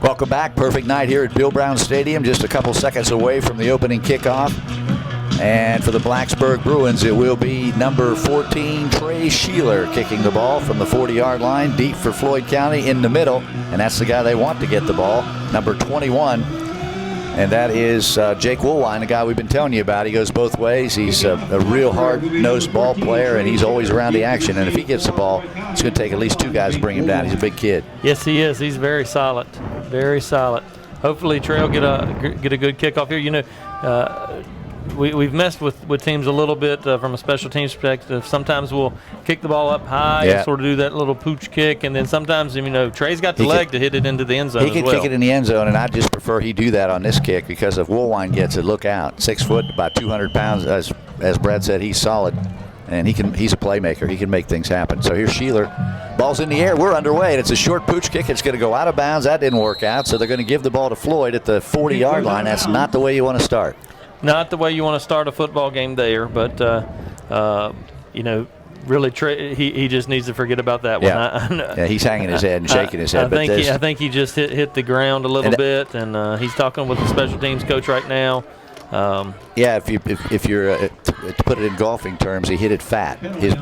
Welcome back. Perfect night here at Bill Brown Stadium, just a couple seconds away from the opening kickoff. And for the Blacksburg Bruins, it will be number 14, Trey Sheeler, kicking the ball from the 40-yard line, deep for Floyd County in the middle. And that's the guy they want to get the ball, number 21. And that is Jake Woolwine, the guy we've been telling you about. He goes both ways. He's a real hard-nosed ball player, and he's always around the action. And if he gets the ball, it's going to take at least two guys to bring him down. He's a big kid. Yes, he is. He's very solid. Very solid. Hopefully Trey will get a good kickoff here. You know, we've messed with teams a little bit from a special teams perspective. Sometimes we'll kick the ball up high and sort of do that little pooch kick, and then sometimes, you know, Trey's got the leg to hit it into the end zone. He can kick it in the end zone, and I just prefer he do that on this kick because if Woolwine gets it, look out. 6 foot, about 200 pounds. As Brad said, he's solid, and he's a playmaker. He can make things happen. So here's Sheeler. Ball's in the air. We're underway, and it's a short pooch kick. It's going to go out of bounds. That didn't work out, so they're going to give the ball to Floyd at the 40-yard line. That's not the way you want to start. Not the way you want to start a football game there, but, you know, really, Trey, he just needs to forget about that one. Yeah, he's hanging his head and shaking his head. I think he just hit the ground a little bit, and he's talking with the special teams coach right now. If you're to put it in golfing terms, he hit it fat. His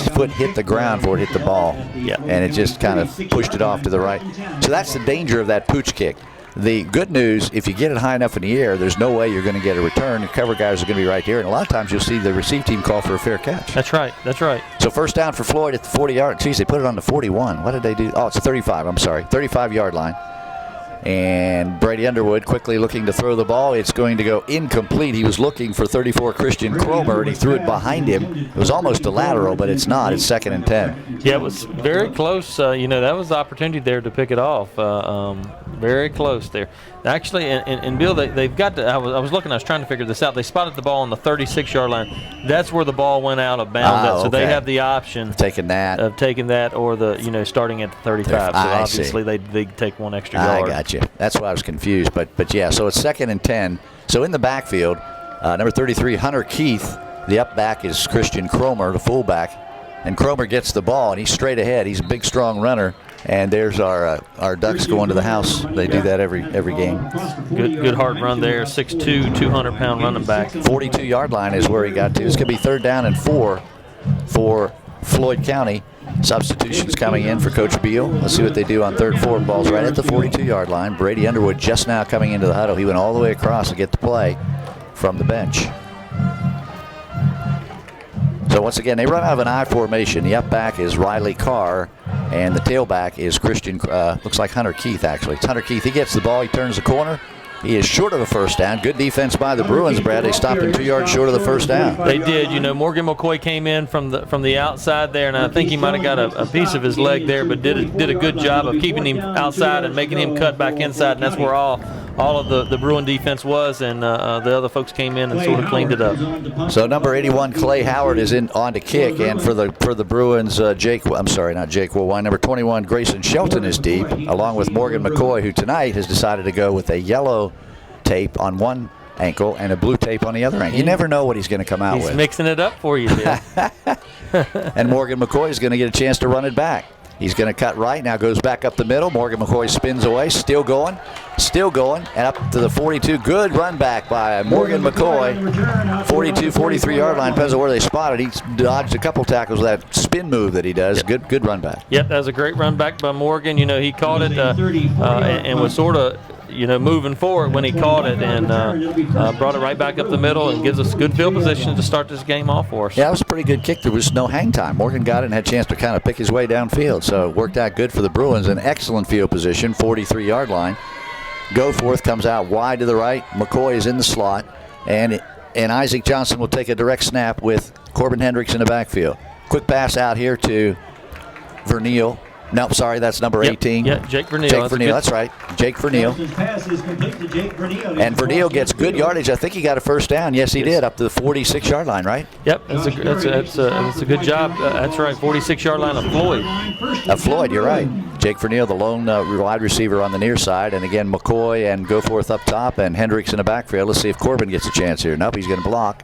foot hit the ground before it hit the ball, and it just kind of pushed it off to the right. So that's the danger of that pooch kick. The good news, if you get it high enough in the air, there's no way you're going to get a return. The cover guys are going to be right here, and a lot of times you'll see the receive team call for a fair catch. That's right. That's right. So first down for Floyd at the 40-yard. Geez, they put it on the 41. What did they do? Oh, it's a 35. I'm sorry, 35-yard line. And Brady Underwood quickly looking to throw the ball. It's going to go incomplete. He was looking for 34 Christian Cromer, and he threw it behind him. It was almost a lateral, but it's not. It's 2nd and 10. Yeah, it was very close. You know, that was the opportunity there to pick it off. Very close there. Actually, and Bill, they've got to. I was looking. I was trying to figure this out. They spotted the ball on the 36-yard line. That's where the ball went out of bounds. So they have the option of taking that, or the starting at the 35. So obviously they take one extra yard. I got you. That's why I was confused. But yeah. So it's 2nd and 10. So in the backfield, number 33 Hunter Keith. The up back is Christian Cromer, the fullback, and Cromer gets the ball and he's straight ahead. He's a big, strong runner. And there's our Ducks going to the house. They do that every game. Good hard run there. 6'2", 200-pound running back. 42-yard line is where he got to. It's going to be 3rd down and 4 for Floyd County. Substitutions coming in for Coach Beal. Let's see what they do on 3rd and 4. Ball's right at the 42-yard line. Brady Underwood just now coming into the huddle. He went all the way across to get the play from the bench. So once again, they run out of an I formation. The up back is Riley Carr, and the tailback is Christian, looks like Hunter Keith, actually. It's Hunter Keith. He gets the ball. He turns the corner. He is short of a first down. Good defense by the Bruins, Brad. They stopped him 2 yards short of the first down. They did. You know, Morgan McCoy came in from the outside there, and I think he might have got a piece of his leg there, but did a good job of keeping him outside and making him cut back inside, and that's where all of the Bruin defense was, and the other folks came in and sort of cleaned it up. So number 81, Clay Howard, is on to kick, and for the Bruins, not Jake Woolwine, number 21, Grayson Shelton is deep, along with Morgan McCoy, who tonight has decided to go with a yellow tape on one ankle and a blue tape on the other ankle. You never know what he's going to come out with. He's mixing it up for you, Bill. And Morgan McCoy is going to get a chance to run it back. He's going to cut right, now goes back up the middle. Morgan McCoy spins away, still going, and up to the 42. Good run back by Morgan McCoy. 42, 43-yard line, depends on where they spotted. He dodged a couple tackles with that spin move that he does. Yep. Good run back. Yep, that was a great run back by Morgan. You know, he caught it and was sort of, you know, moving forward when he caught it, and brought it right back up the middle and gives us good field position to start this game off for us. Yeah, that was a pretty good kick. There was no hang time. Morgan got it and had a chance to kind of pick his way downfield, so it worked out good for the Bruins. An excellent field position, 43-yard line. Goforth comes out wide to the right. McCoy is in the slot, and Isaac Johnson will take a direct snap with Corbin Hendricks in the backfield. Quick pass out here to Verneal. Nope, sorry, that's number 18. Yeah, Jake Verneal. That's right. Jake Verneal. And Verneal gets good yardage. I think he got a first down. Yes, he did, up to the 46-yard line, right? Yep, that's a good job. That's right, 46-yard line of Floyd. Floyd, you're right. Jake Verneal, the lone wide receiver on the near side. And again, McCoy and Goforth up top and Hendricks in the backfield. Let's see if Corbin gets a chance here. Nope, he's going to block.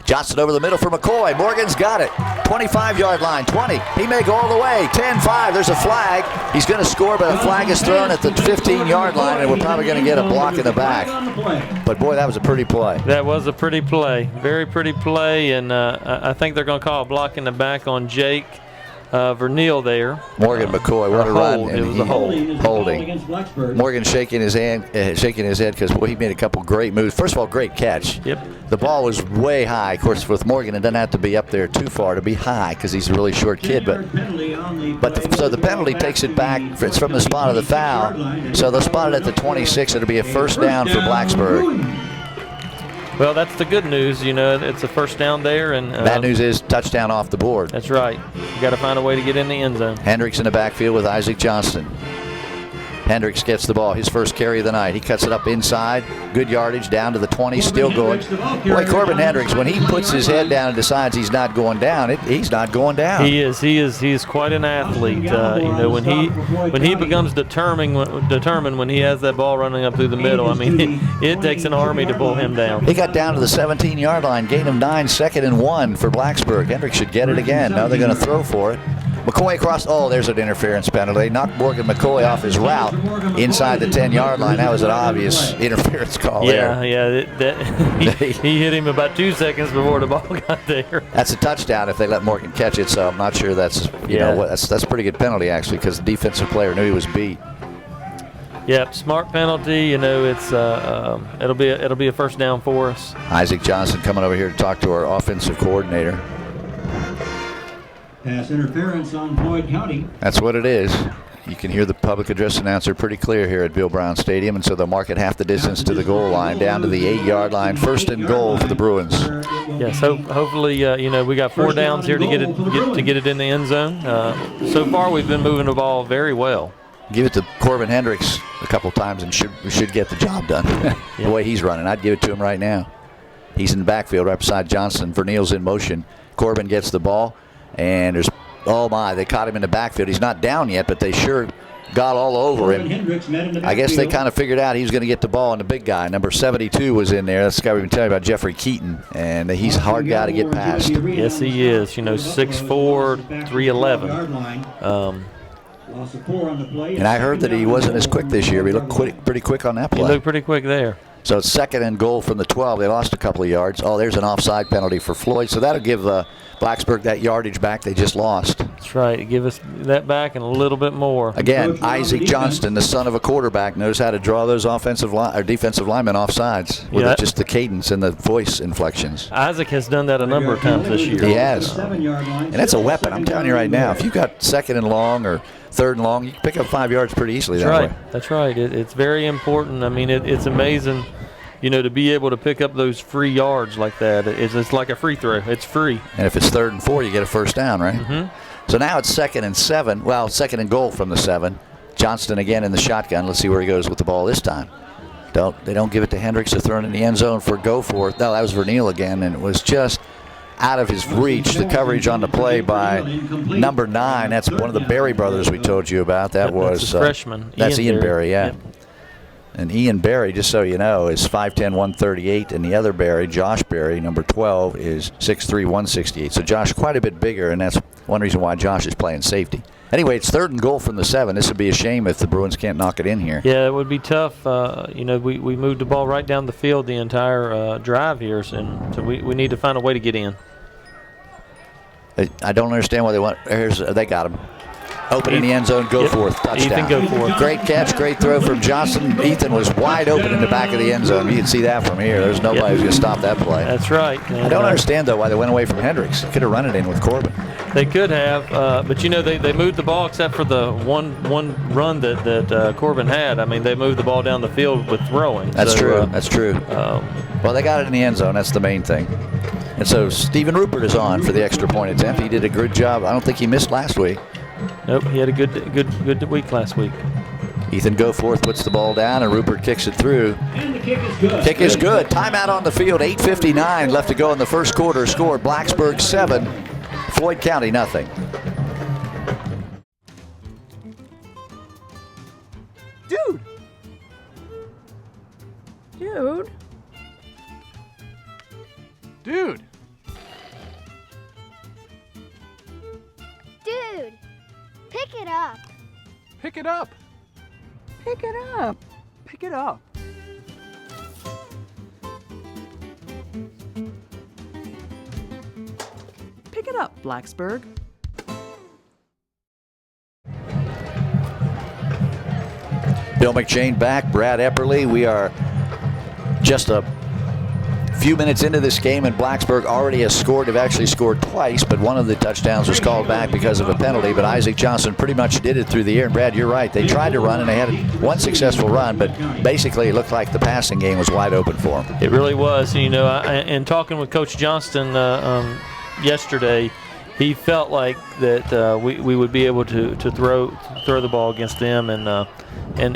Johnson over the middle for McCoy. Morgan's got it. 25-yard line, 20. He may go all the way. 10-5. There's a flag. He's going to score, but a flag is thrown at the 15-yard line, and we're probably going to get a block in the back. But, boy, that was a pretty play. That was a pretty play. Very pretty play, and I think they're going to call a block in the back on Jake Verneal there. Morgan McCoy, what a run. It was a hold. Holding. Morgan shaking his head because, boy, he made a couple great moves. First of all, great catch. Yep. The ball was way high. Of course, with Morgan, it doesn't have to be up there too far to be high because he's a really short kid. So the penalty takes it back. It's from the spot of the foul. So they'll spot it at the 26. It'll be a first down for Blacksburg. Well, that's the good news. You know, it's a first down there. And bad news is touchdown off the board. That's right. You got to find a way to get in the end zone. Hendricks in the backfield with Isaac Johnston. Hendricks gets the ball, his first carry of the night. He cuts it up inside, good yardage, down to the 20, still going. Boy, Corbin Hendricks, when he puts his head down and decides he's not going down, he's not going down. He is quite an athlete. You know, when he becomes determined when he has that ball running up through the middle, I mean, it takes an army to pull him down. He got down to the 17-yard line, gain of 9, 2nd and 1 for Blacksburg. Hendricks should get it again. Now they're going to throw for it. McCoy across. Oh, there's an interference penalty. Knocked Morgan McCoy off his route inside the 10-yard line. That was an obvious interference call there. Yeah. He hit him about 2 seconds before the ball got there. That's a touchdown if they let Morgan catch it. So I'm not sure that's that's a pretty good penalty actually because the defensive player knew he was beat. Yep, smart penalty. You know, it's it'll be a first down for us. Isaac Johnson coming over here to talk to our offensive coordinator. Pass interference on Floyd County. That's what it is. You can hear the public address announcer pretty clear here at Bill Brown Stadium, and so they'll mark it half the distance to the goal line, down to the 8-yard line. First and goal for the Bruins. Yes, hopefully, you know, we got 4 downs here to get it in the end zone. So far, we've been moving the ball very well. Give it to Corbin Hendricks a couple times, and we should get the job done. The way he's running, I'd give it to him right now. He's in the backfield right beside Johnson. Verneal's in motion. Corbin gets the ball. And there's, oh my, they caught him in the backfield. He's not down yet, but they sure got all over him. I guess they kind of figured out he was going to get the ball, and the big guy, number 72, was in there. That's the guy we've been telling you about, Jeffrey Keaton, and he's a hard guy to get past. Yes, he is. You know, 6'4", 311. And I heard that he wasn't as quick this year, but he looked pretty quick on that play. He looked pretty quick there. So it's 2nd and goal from the 12. They lost a couple of yards. Oh, there's an offside penalty for Floyd. So that'll give Blacksburg that yardage back they just lost. That's right. Give us that back and a little bit more. Again, Isaac Johnston, the son of a quarterback, knows how to draw those defensive linemen off sides with just the cadence and the voice inflections. Isaac has done that a number of times this year. He has. And that's a weapon. I'm telling you right now, if you've got 2nd and long or 3rd and long, you can pick up 5 yards pretty easily that way. That's right. It's very important. I mean, it's amazing, you know, to be able to pick up those free yards like that. It's like a free throw. It's free. And if it's 3rd and 4, you get a first down, right? Mm-hmm. So now it's 2nd and 7. Well, 2nd and goal from the 7. Johnston again in the shotgun. Let's see where he goes with the ball this time. They don't give it to Hendricks. They're throwing in the end zone for go for it. No, that was Verneal again, and it was just out of his reach. The coverage on the play by number 9. That's one of the Berry brothers we told you about. That's a freshman. That's Ian Berry, yeah. Yep. And Ian Berry, just so you know, is 5'10", 138, and the other Berry, Josh Berry, number 12, is 6'3", 168. So Josh quite a bit bigger, and that's one reason why Josh is playing safety. Anyway, it's 3rd and goal from the 7. This would be a shame if the Bruins can't knock it in here. Yeah, it would be tough. You know, we moved the ball right down the field the entire drive here, and so we need to find a way to get in. I don't understand why they want. They got him. Open in the end zone, go forth, touchdown. Ethan, go forth. Great catch, great throw from Johnson. Ethan was wide open in the back of the end zone. You can see that from here. There's nobody who's going to stop that play. That's right. I don't understand, though, why they went away from Hendricks. They could have run it in with Corbin. They could have, but, you know, they moved the ball except for the one run that Corbin had. I mean, they moved the ball down the field with throwing. That's true. That's true. Well, they got it in the end zone. That's the main thing. And so Stephen Rupert is on for the extra point attempt. He did a good job. I don't think he missed last week. Nope, he had a good week last week. Ethan Goforth puts the ball down, and Rupert kicks it through. And the kick is good. Kick is good. Timeout on the field. 8:59 left to go in the first quarter. Score Blacksburg 7, Floyd County nothing. Dude. Dude. Dude, it up. Pick it up. Pick it up. Pick it up. Pick it up, Blacksburg. Bill McShane back, Brad Epperly. We are just a few minutes into this game, and Blacksburg already has scored. They've actually scored twice, but one of the touchdowns was called back because of a penalty. But Isaac Johnson pretty much did it through the air. And Brad, you're right. They tried to run, and they had one successful run, but basically it looked like the passing game was wide open for them. It really was. You know, and talking with Coach Johnston yesterday, he felt like that we would be able to throw the ball against them, and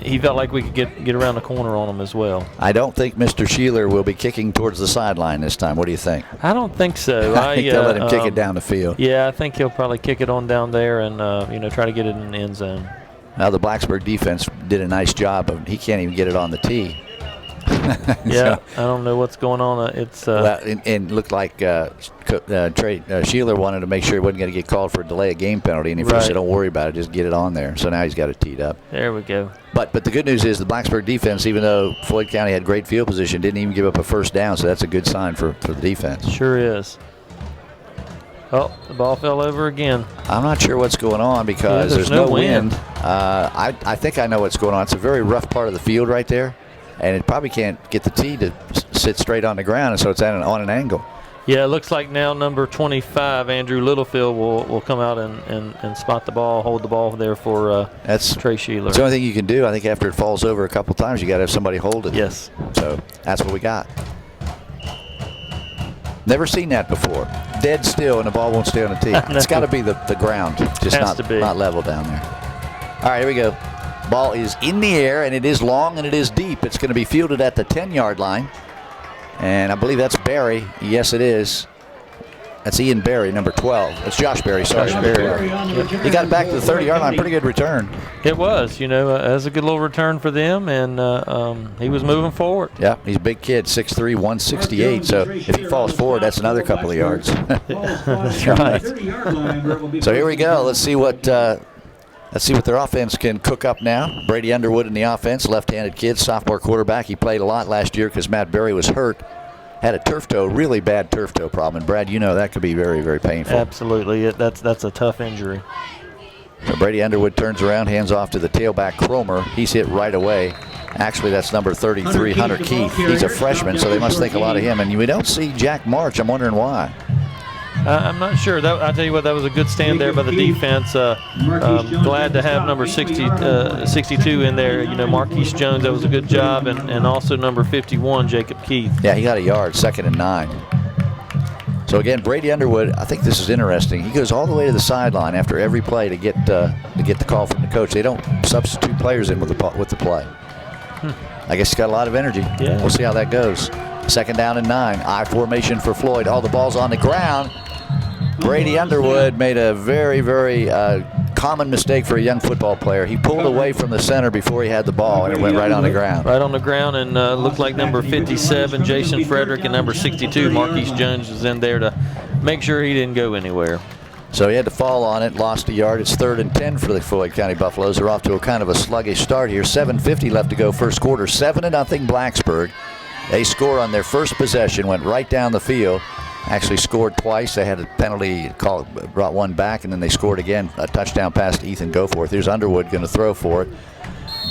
he felt like we could get around the corner on them as well. I don't think Mr. Sheeler will be kicking towards the sideline this time. What do you think? I don't think so. I think they'll let him kick it down the field. Yeah, I think he'll probably kick it on down there and try to get it in the end zone. Now the Blacksburg defense did a nice job, but he can't even get it on the tee. Yeah, so, I don't know what's going on. It's well, and looked like Sheeler wanted to make sure he wasn't going to get called for a delay of game penalty, and he said, "Don't worry about it, just get it on there." So now he's got it teed up. There we go. But the good news is the Blacksburg defense, even though Floyd County had great field position, didn't even give up a first down. So that's a good sign for the defense. Sure is. Oh, the ball fell over again. I'm not sure what's going on because there's no wind. I think I know what's going on. It's a very rough part of the field right there, and it probably can't get the tee to sit straight on the ground, and so it's on an angle. Yeah, it looks like now number 25, Andrew Littlefield, will come out and spot the ball, hold the ball there for that's Trey Sheeler. That's the only thing you can do. I think after it falls over a couple times, you got to have somebody hold it. Yes. So that's what we got. Never seen that before. Dead still, and the ball won't stay on the tee. It's got to be the ground, just not level down there. All right, here we go. Ball is in the air, and it is long, and it is deep. It's going to be fielded at the 10-yard line. And I believe that's Barry. Yes, it is. That's Ian Barry, number 12. That's Josh Barry. Sorry, number 12. He got it back to the 30-yard line. Pretty good return. It was. That was a good little return for them, and he was moving forward. Yeah, he's a big kid, 6'3", 168. So if he falls forward, that's another couple of yards. That's right. So here we go. Let's see what their offense can cook up now. Brady Underwood in the offense, left-handed kid, sophomore quarterback. He played a lot last year because Matt Berry was hurt. Had a turf toe, really bad turf toe problem. And Brad, you know that could be very, very painful. Absolutely. That's a tough injury. So Brady Underwood turns around, hands off to the tailback Cromer. He's hit right away. Actually, that's number 33, Hunter Keith. He's a freshman, so they must think a lot of him. And we don't see Jack March. I'm wondering why. I'm not sure. I'll tell you what, that was a good stand there by the defense. Glad to have number 62 in there. Marquise Jones, that was a good job. And also number 51, Jacob Keith. Yeah, he got a yard, 2nd and 9. So again, Brady Underwood, I think this is interesting. He goes all the way to the sideline after every play to get the call from the coach. They don't substitute players in with the play. I guess he's got a lot of energy. Yeah. We'll see how that goes. 2nd down and 9. I formation for Floyd. All the ball's on the ground. Brady Underwood made a very, very common mistake for a young football player. He pulled away from the center before he had the ball, and it went right on the ground. Right on the ground, and looked like number 57, Jason Frederick, and number 62, Marquise Jones, was in there to make sure he didn't go anywhere. So he had to fall on it, lost a yard. It's 3rd and 10 for the Floyd County Buffaloes. They're off to a kind of a sluggish start here. 7:50 left to go first quarter. 7-0 Blacksburg. They score on their first possession, went right down the field. Actually scored twice. They had a penalty call, brought one back, and then they scored again. A touchdown pass to Ethan Goforth. Here's Underwood going to throw for it.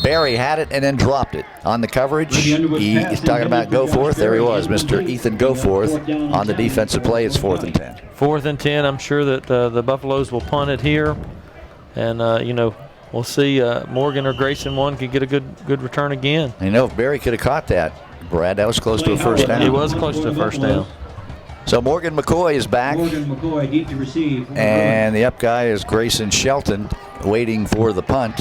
Barry had it and then dropped it. On the coverage, he's talking about Goforth. There he was, Mr. Ethan Goforth. On the defensive play, it's 4th and 10. 4th and 10. I'm sure that the Buffaloes will punt it here. And, we'll see. Morgan or Grayson one could get a good return again. And if Barry could have caught that, Brad, that was close to a first down. It was close to a first down. So Morgan McCoy is back. Morgan McCoy deep to receive. And the up guy is Grayson Shelton, waiting for the punt.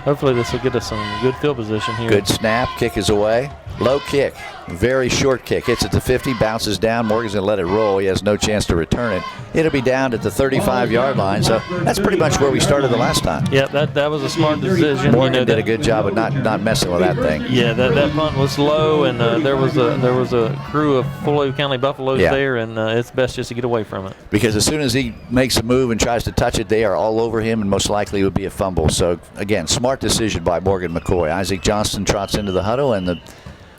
Hopefully this will get us some good field position here. Good snap. Kick is away. Low kick. Very short kick. Hits at the 50, bounces down. Morgan's going to let it roll. He has no chance to return it. It'll be down at the 35-yard line. So that's pretty much where we started the last time. Yeah, that was a smart decision. Morgan did a good job of not messing with that thing. Yeah, that punt was low, and there was a crew of Floyd County Buffaloes there, and it's best just to get away from it. Because as soon as he makes a move and tries to touch it, they are all over him, and most likely it would be a fumble. So, again, smart decision by Morgan McCoy. Isaac Johnston trots into the huddle, and the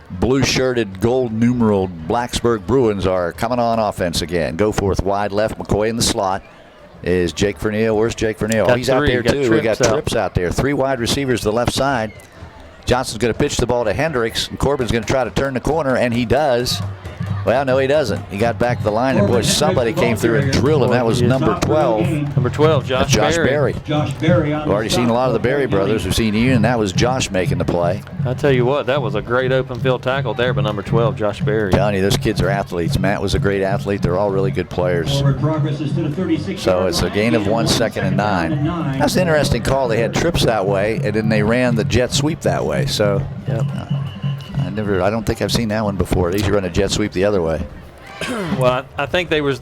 blue-shirted, gold numeral Blacksburg Bruins are coming on offense again. Go forth wide left. McCoy in the slot is Jake Verneal. Where's Jake Verneal? Oh, he's out there too. We got Trips out there. 3 wide receivers to the left side. Johnston's going to pitch the ball to Hendricks, and Corbin's going to try to turn the corner, and he does. Well, no, he doesn't. He got back to the line, and boy, somebody came through and drilled him. That was number 12. Number 12, Josh Berry. We've already seen a lot of the Berry brothers. We've seen you, and that was Josh making the play. I tell you what, that was a great open field tackle there by number 12, Josh Berry. I'm telling you, those kids are athletes. Matt was a great athlete. They're all really good players. So it's a gain of 1, 2nd and 9. That's an interesting call. They had trips that way, and then they ran the jet sweep that way. So. Yep. I don't think I've seen that one before. They usually run a jet sweep the other way. Well, I think they was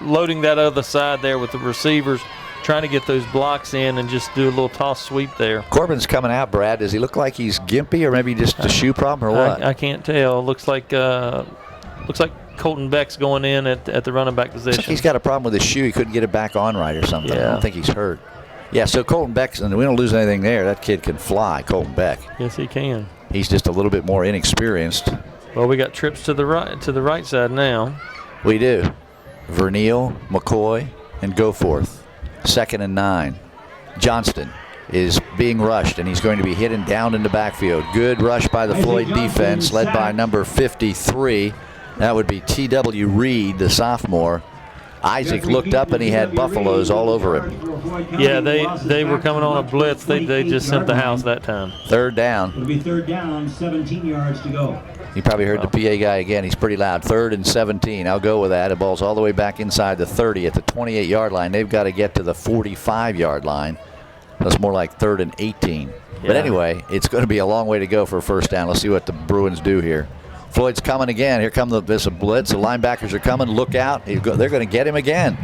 loading that other side there with the receivers, trying to get those blocks in and just do a little toss sweep there. Corbin's coming out, Brad. Does he look like he's gimpy or maybe just a shoe problem or what? I can't tell. Looks like Colton Beck's going in at the running back position. He's got a problem with his shoe. He couldn't get it back on right or something. Yeah. I don't think he's hurt. Yeah, so Colton Beck, and we don't lose anything there. That kid can fly, Colton Beck. Yes, he can. He's just a little bit more inexperienced. Well, we got trips to the right side now. We do. Verneal, McCoy, and Goforth. 2nd and 9. Johnston is being rushed, and he's going to be hit and down in the backfield. Good rush by the Floyd defense, led by number 53. That would be T.W. Reed, the sophomore. Isaac looked up, and he had Buffaloes all over him. Yeah, they were coming on a blitz. They just sent the house that time. 3rd down. It'll be 3rd down, 17 yards to go. You probably heard the PA guy again. He's pretty loud. 3rd and 17. I'll go with that. The ball's all the way back inside the 30 at the 28-yard line. They've got to get to the 45-yard line. That's more like 3rd and 18. Yeah. But anyway, it's going to be a long way to go for a first down. Let's see what the Bruins do here. Floyd's coming again. Here come this blitz. The linebackers are coming. Look out. They're going to get him again.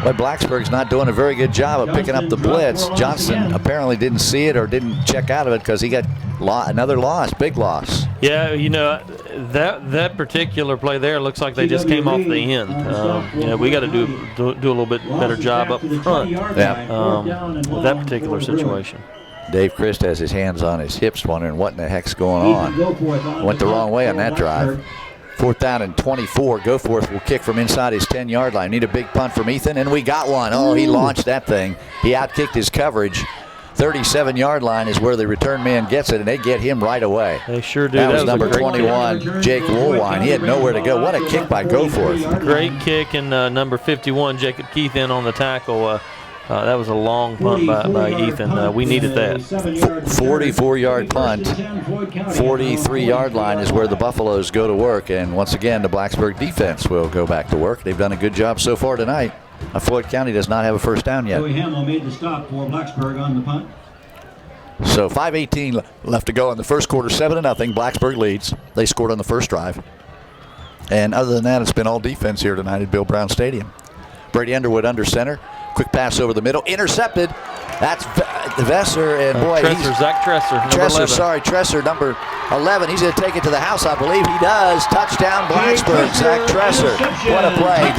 But Blacksburg's not doing a very good job of picking up the blitz. Johnston apparently didn't see it or didn't check out of it because he got another loss, big loss. Yeah, that particular play there looks like they just came off the end. We got to do a little bit better job up front with that particular situation. Dave Christ has his hands on his hips wondering what in the heck's going on. Went the wrong way on that drive. 4th down and 24. Goforth will kick from inside his 10-yard line. Need a big punt from Ethan, and we got one. Oh, he launched that thing. He outkicked his coverage. 37-yard line is where the return man gets it, and they get him right away. They sure do. That was number 21, Jake Woolwine. He had nowhere to go. What a kick by Goforth. Great kick, and number 51, Jacob Keith, in on the tackle. That was a long punt by Ethan. We needed that. 44-yard punt. 43-yard line is where the Buffaloes go to work. And once again, the Blacksburg defense will go back to work. They've done a good job so far tonight. Floyd County does not have a first down yet. Joey Hamill made the stop for Blacksburg on the punt. So 5:18 left to go in the first quarter. 7-0. Blacksburg leads. They scored on the first drive. And other than that, it's been all defense here tonight at Bill Brown Stadium. Brady Underwood under center. Quick pass over the middle. Intercepted. That's Vesser, and boy, Zach Tresser, number 11. He's going to take it to the house, I believe. He does. Touchdown, Blacksburg. Zach Tresser. What a play.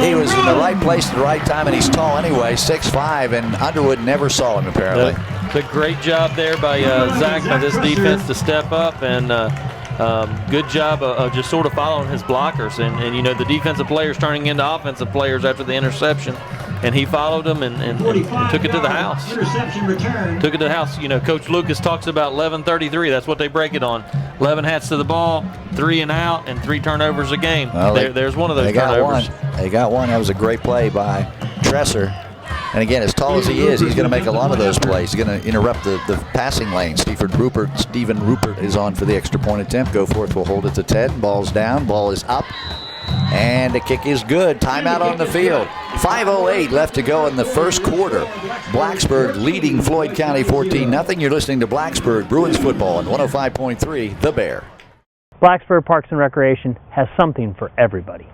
He was in the right place at the right time, and he's tall anyway, 6'5", and Underwood never saw him, apparently. The great job there by Zach, by this defense, to step up, and good job of just sort of following his blockers. And the defensive players turning into offensive players after the interception. And he followed them and took it to the house. Interception return. Took it to the house. Coach Lucas talks about 11:33. That's what they break it on. 11 hats to the ball, 3 and out, and 3 turnovers a game. Well, there's one of those turnovers. They got one. That was a great play by Tresser. And again, as tall as he is, he's going to make a lot of those plays. He's going to interrupt the passing lane. Stephen Rupert is on for the extra point attempt. Goforth will hold it to 10. Ball's down. Ball is up. And the kick is good. Timeout on the field. 5:08 left to go in the first quarter. Blacksburg leading Floyd County 14-0. You're listening to Blacksburg Bruins football on 105.3 The Bear. Blacksburg Parks and Recreation has something for everybody.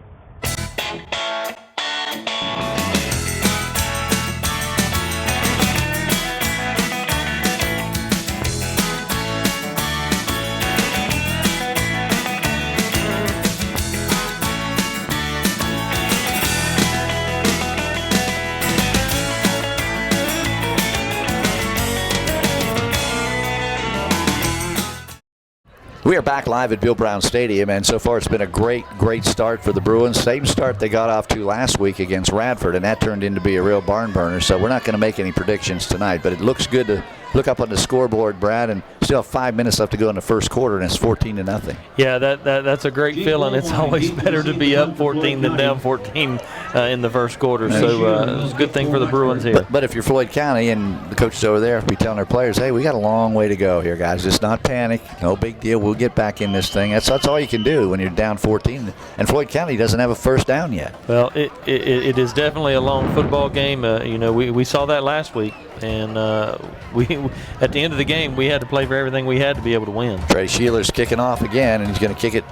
We are back live at Bill Brown Stadium, and so far it's been a great start for the Bruins. Same start they got off to last week against Radford, and that turned into be a real barn burner. So we're not going to make any predictions tonight, but it looks good to look up on the scoreboard, Brad, and still have 5 minutes left to go in the first quarter, and it's 14-0. Yeah, that's a great feeling. It's always better to be up 14 than down 14 in the first quarter. So it's a good thing for the Bruins here. But if you're Floyd County and the coaches over there be telling their players, hey, we got a long way to go here, guys. Just not panic. No big deal. We'll get back in this thing. That's all you can do when you're down 14. And Floyd County doesn't have a first down yet. Well, it is definitely a long football game. We saw that last week. And we at the end of the game, we had to play for everything we had to be able to win. Trey Sheeler's kicking off again, and he's going to kick it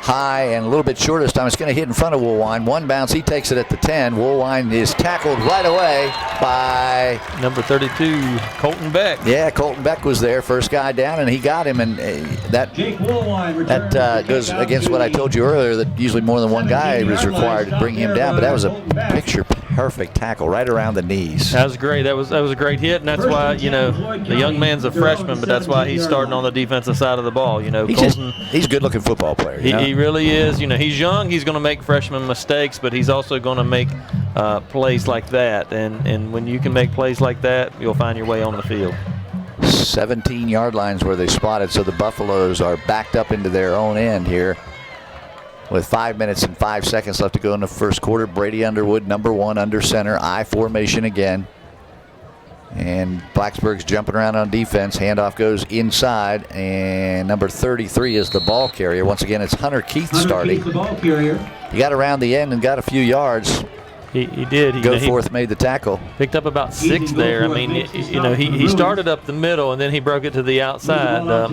high and a little bit short this time. It's going to hit in front of Woolwine. One bounce, he takes it at the 10. Woolwine is tackled right away by number 32, Colton Beck. Yeah, Colton Beck was there, first guy down, and he got him. And that goes against what I told you earlier, that usually more than one guy was required to bring him down. But that was a picture-perfect tackle right around the knees. That was great. That was a great hit, and that's why, the young man's a freshman, but that's why he's starting on the defensive side of the ball. Colton, he's a good-looking football player. He really is. He's young. He's going to make freshman mistakes, but he's also going to make plays like that. And when you can make plays like that, you'll find your way on the field. 17-yard lines where they spotted, so the Buffaloes are backed up into their own end here with 5 minutes and 5 seconds left to go in the first quarter. Brady Underwood, number 1 under center, I formation again. And Blacksburg's jumping around on defense. Handoff goes inside, and number 33 is the ball carrier. Once again, it's Hunter Keith starting. Keith, the ball carrier. He got around the end and got a few yards. He did. Goforth made the tackle. Picked up about 6 there. I mean, he started up the middle and then he broke it to the outside.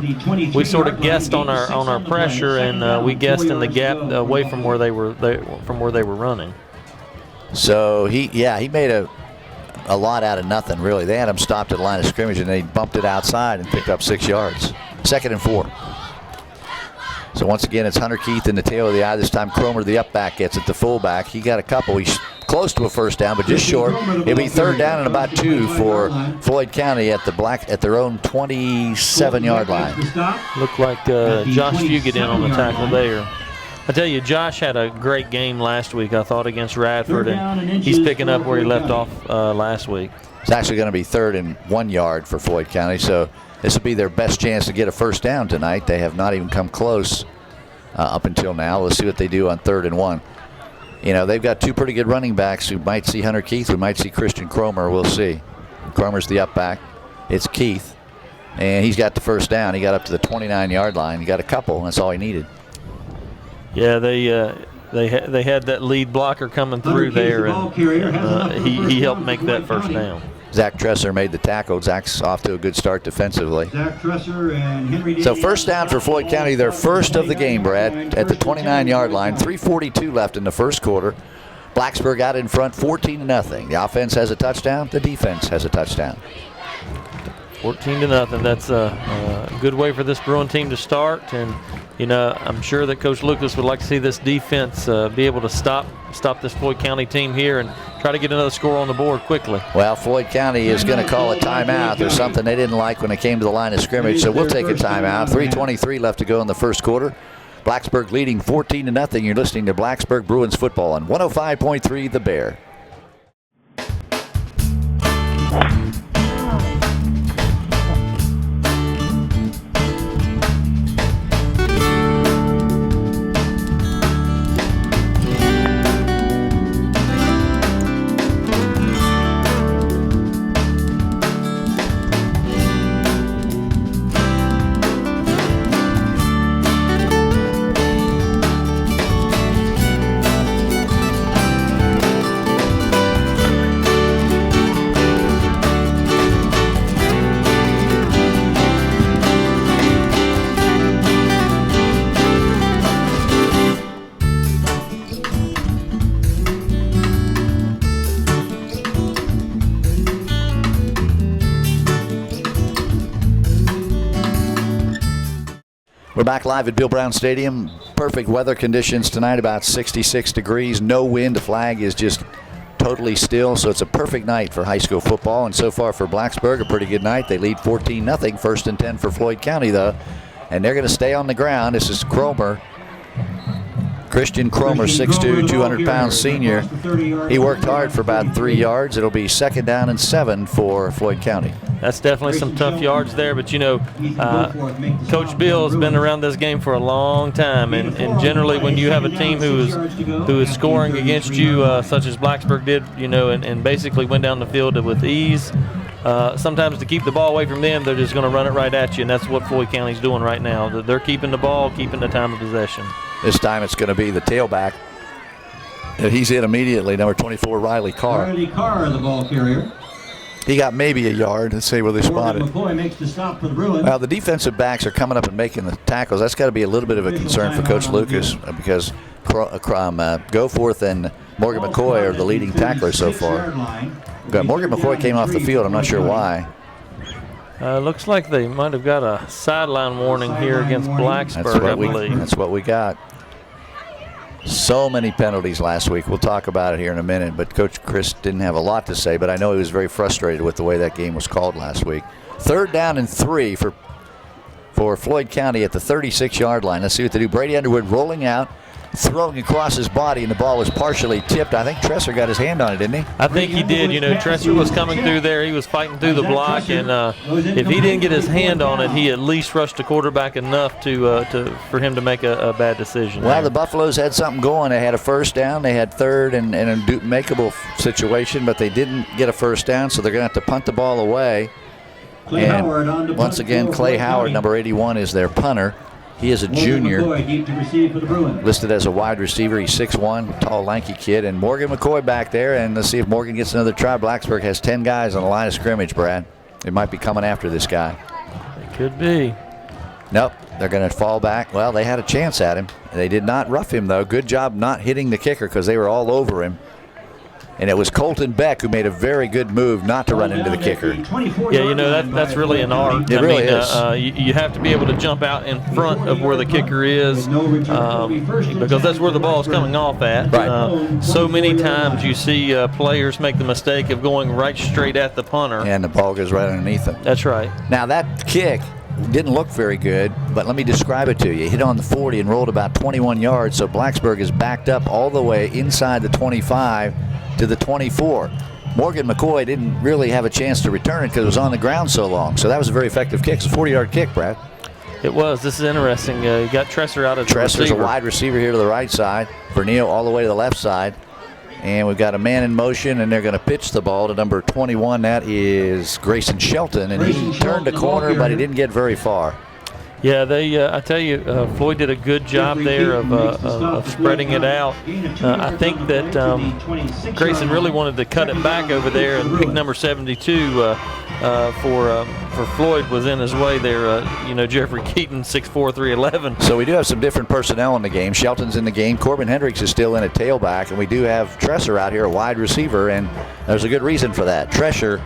We sort of guessed on our pressure, and we guessed in the gap away from where they were running. So he made a lot out of nothing, really. They had him stopped at the line of scrimmage, and then he bumped it outside and picked up 6 yards. 2nd and 4. So once again, it's Hunter Keith in the tail of the eye. This time Cromer, the up back, gets it to fullback. He got a couple. He's close to a first down, but just short. It'll be 3rd down and about 2 for Floyd County at their own 27-yard line. Looked like Josh Fugit in on the tackle there. I tell you, Josh had a great game last week, I thought, against Radford, and he's picking up where he left off last week. It's actually going to be 3rd and 1 yard for Floyd County, so this will be their best chance to get a first down tonight. They have not even come close up until now. Let's see what they do on 3rd and 1. They've got 2 pretty good running backs. We might see Hunter Keith. We might see Christian Cromer. We'll see. Cromer's the up back. It's Keith, and he's got the first down. He got up to the 29-yard line. He got a couple, and that's all he needed. Yeah, they had that lead blocker coming through there, and he helped make that first down. Zach Tresser made the tackle. Zach's off to a good start defensively. Zach Tresser and Henry. So first down for Floyd County, their first of the game, Brad, at the 29-yard line. 3:42 left in the first quarter. Blacksburg out in front, 14-0. The offense has a touchdown. The defense has a touchdown. 14-0. That's a good way for this Bruin team to start, and I'm sure that Coach Lucas would like to see this defense be able to stop this Floyd County team here and try to get another score on the board quickly. Well, Floyd County is going to call a timeout. There's something they didn't like when it came to the line of scrimmage, so we'll take a timeout. 3:23 left to go in the first quarter. Blacksburg leading 14-0. You're listening to Blacksburg Bruins football on 105.3 The Bear. back live at Bill Brown Stadium. Perfect weather conditions tonight, about 66 degrees. No wind. The flag is just totally still, so it's a perfect night for high school football. And so far for Blacksburg, a pretty good night. They lead 14-0. First and 10 for Floyd County, though. And they're going to stay on the ground. This is Cromer. Christian Cromer, 6'2", 200-pound senior. He worked hard for about 3 yards. It'll be 2nd down and 7 for Floyd County. That's definitely some tough yards there, but you know, Coach Bill has been around this game for a long time, and generally when you have a team who is scoring against you, such as Blacksburg did, you know, and basically went down the field with ease, sometimes to keep the ball away from them, they're just going to run it right at you, and that's what Floyd County's doing right now. They're keeping the ball, keeping the time of possession. This time it's going to be the tailback. And he's in immediately, number 24, Riley Carr. Riley Carr, the ball carrier. He got maybe a yard. Let's see where they spotted. McCoy makes the stop for the Bruins. Well, the defensive backs are coming up and making the tackles. That's got to be a little bit of a concern for Coach Lucas because Goforth and Morgan McCoy are the leading tacklers so far. Morgan McCoy came off the field. I'm not sure why. Looks like they might have got a sideline warning here against Blacksburg, I believe. That's what we got. So many penalties last week. We'll talk about it here in a minute, but Coach Chris didn't have a lot to say, but I know he was very frustrated with the way that game was called last week. 3rd down and 3 for Floyd County at the 36-yard line. Let's see what they do. Brady Underwood rolling out, throwing across his body, and the ball was partially tipped. I think Tresser got his hand on it, didn't he? I think he did. You know, Tresser was coming through there. He was fighting through the block, and if he didn't get his hand on it, he at least rushed the quarterback enough for him to make a bad decision. Well, the Buffaloes had something going. They had a 1st down. They had 3rd and a makeable situation, but they didn't get a 1st down, so they're going to have to punt the ball away. And once again, Clay Howard, number 81, is their punter. He is a junior, listed as a wide receiver. He's 6'1", tall, lanky kid. And Morgan McCoy back there. And let's see if Morgan gets another try. Blacksburg has 10 guys on the line of scrimmage, Brad. They might be coming after this guy. It could be. Nope, they're going to fall back. Well, they had a chance at him. They did not rough him, though. Good job not hitting the kicker because they were all over him. And it was Colton Beck who made a very good move not to run into the kicker. Yeah, you know, that's really an art. It really is. You have to be able to jump out in front of where the kicker is because that's where the ball is coming off at. Right. So many times you see players make the mistake of going right straight at the punter. And the ball goes right underneath them. That's right. Now, that kick didn't look very good, but let me describe it to you. Hit on the 40 and rolled about 21 yards, so Blacksburg is backed up all the way inside the 25 to the 24. Morgan McCoy didn't really have a chance to return it because it was on the ground so long. So that was a very effective kick. It's a 40-yard kick, Brad. It was. This is interesting. You got Tresser out of the receiver. Tresser's a wide receiver here to the right side. Vernio all the way to the left side. And we've got a man in motion, and they're going to pitch the ball to number 21. That is Grayson Shelton. And he turned a corner, but he didn't get very far. Yeah, I tell you, Floyd did a good job there of spreading it out. I think that Grayson really wanted to cut it back over there, and pick number 72 for Floyd was in his way there. Jeffrey Keaton, 6'4", 311. So we do have some different personnel in the game. Shelton's in the game. Corbin Hendricks is still in at tailback, and we do have Tresser out here, a wide receiver, and there's a good reason for that. Tresser,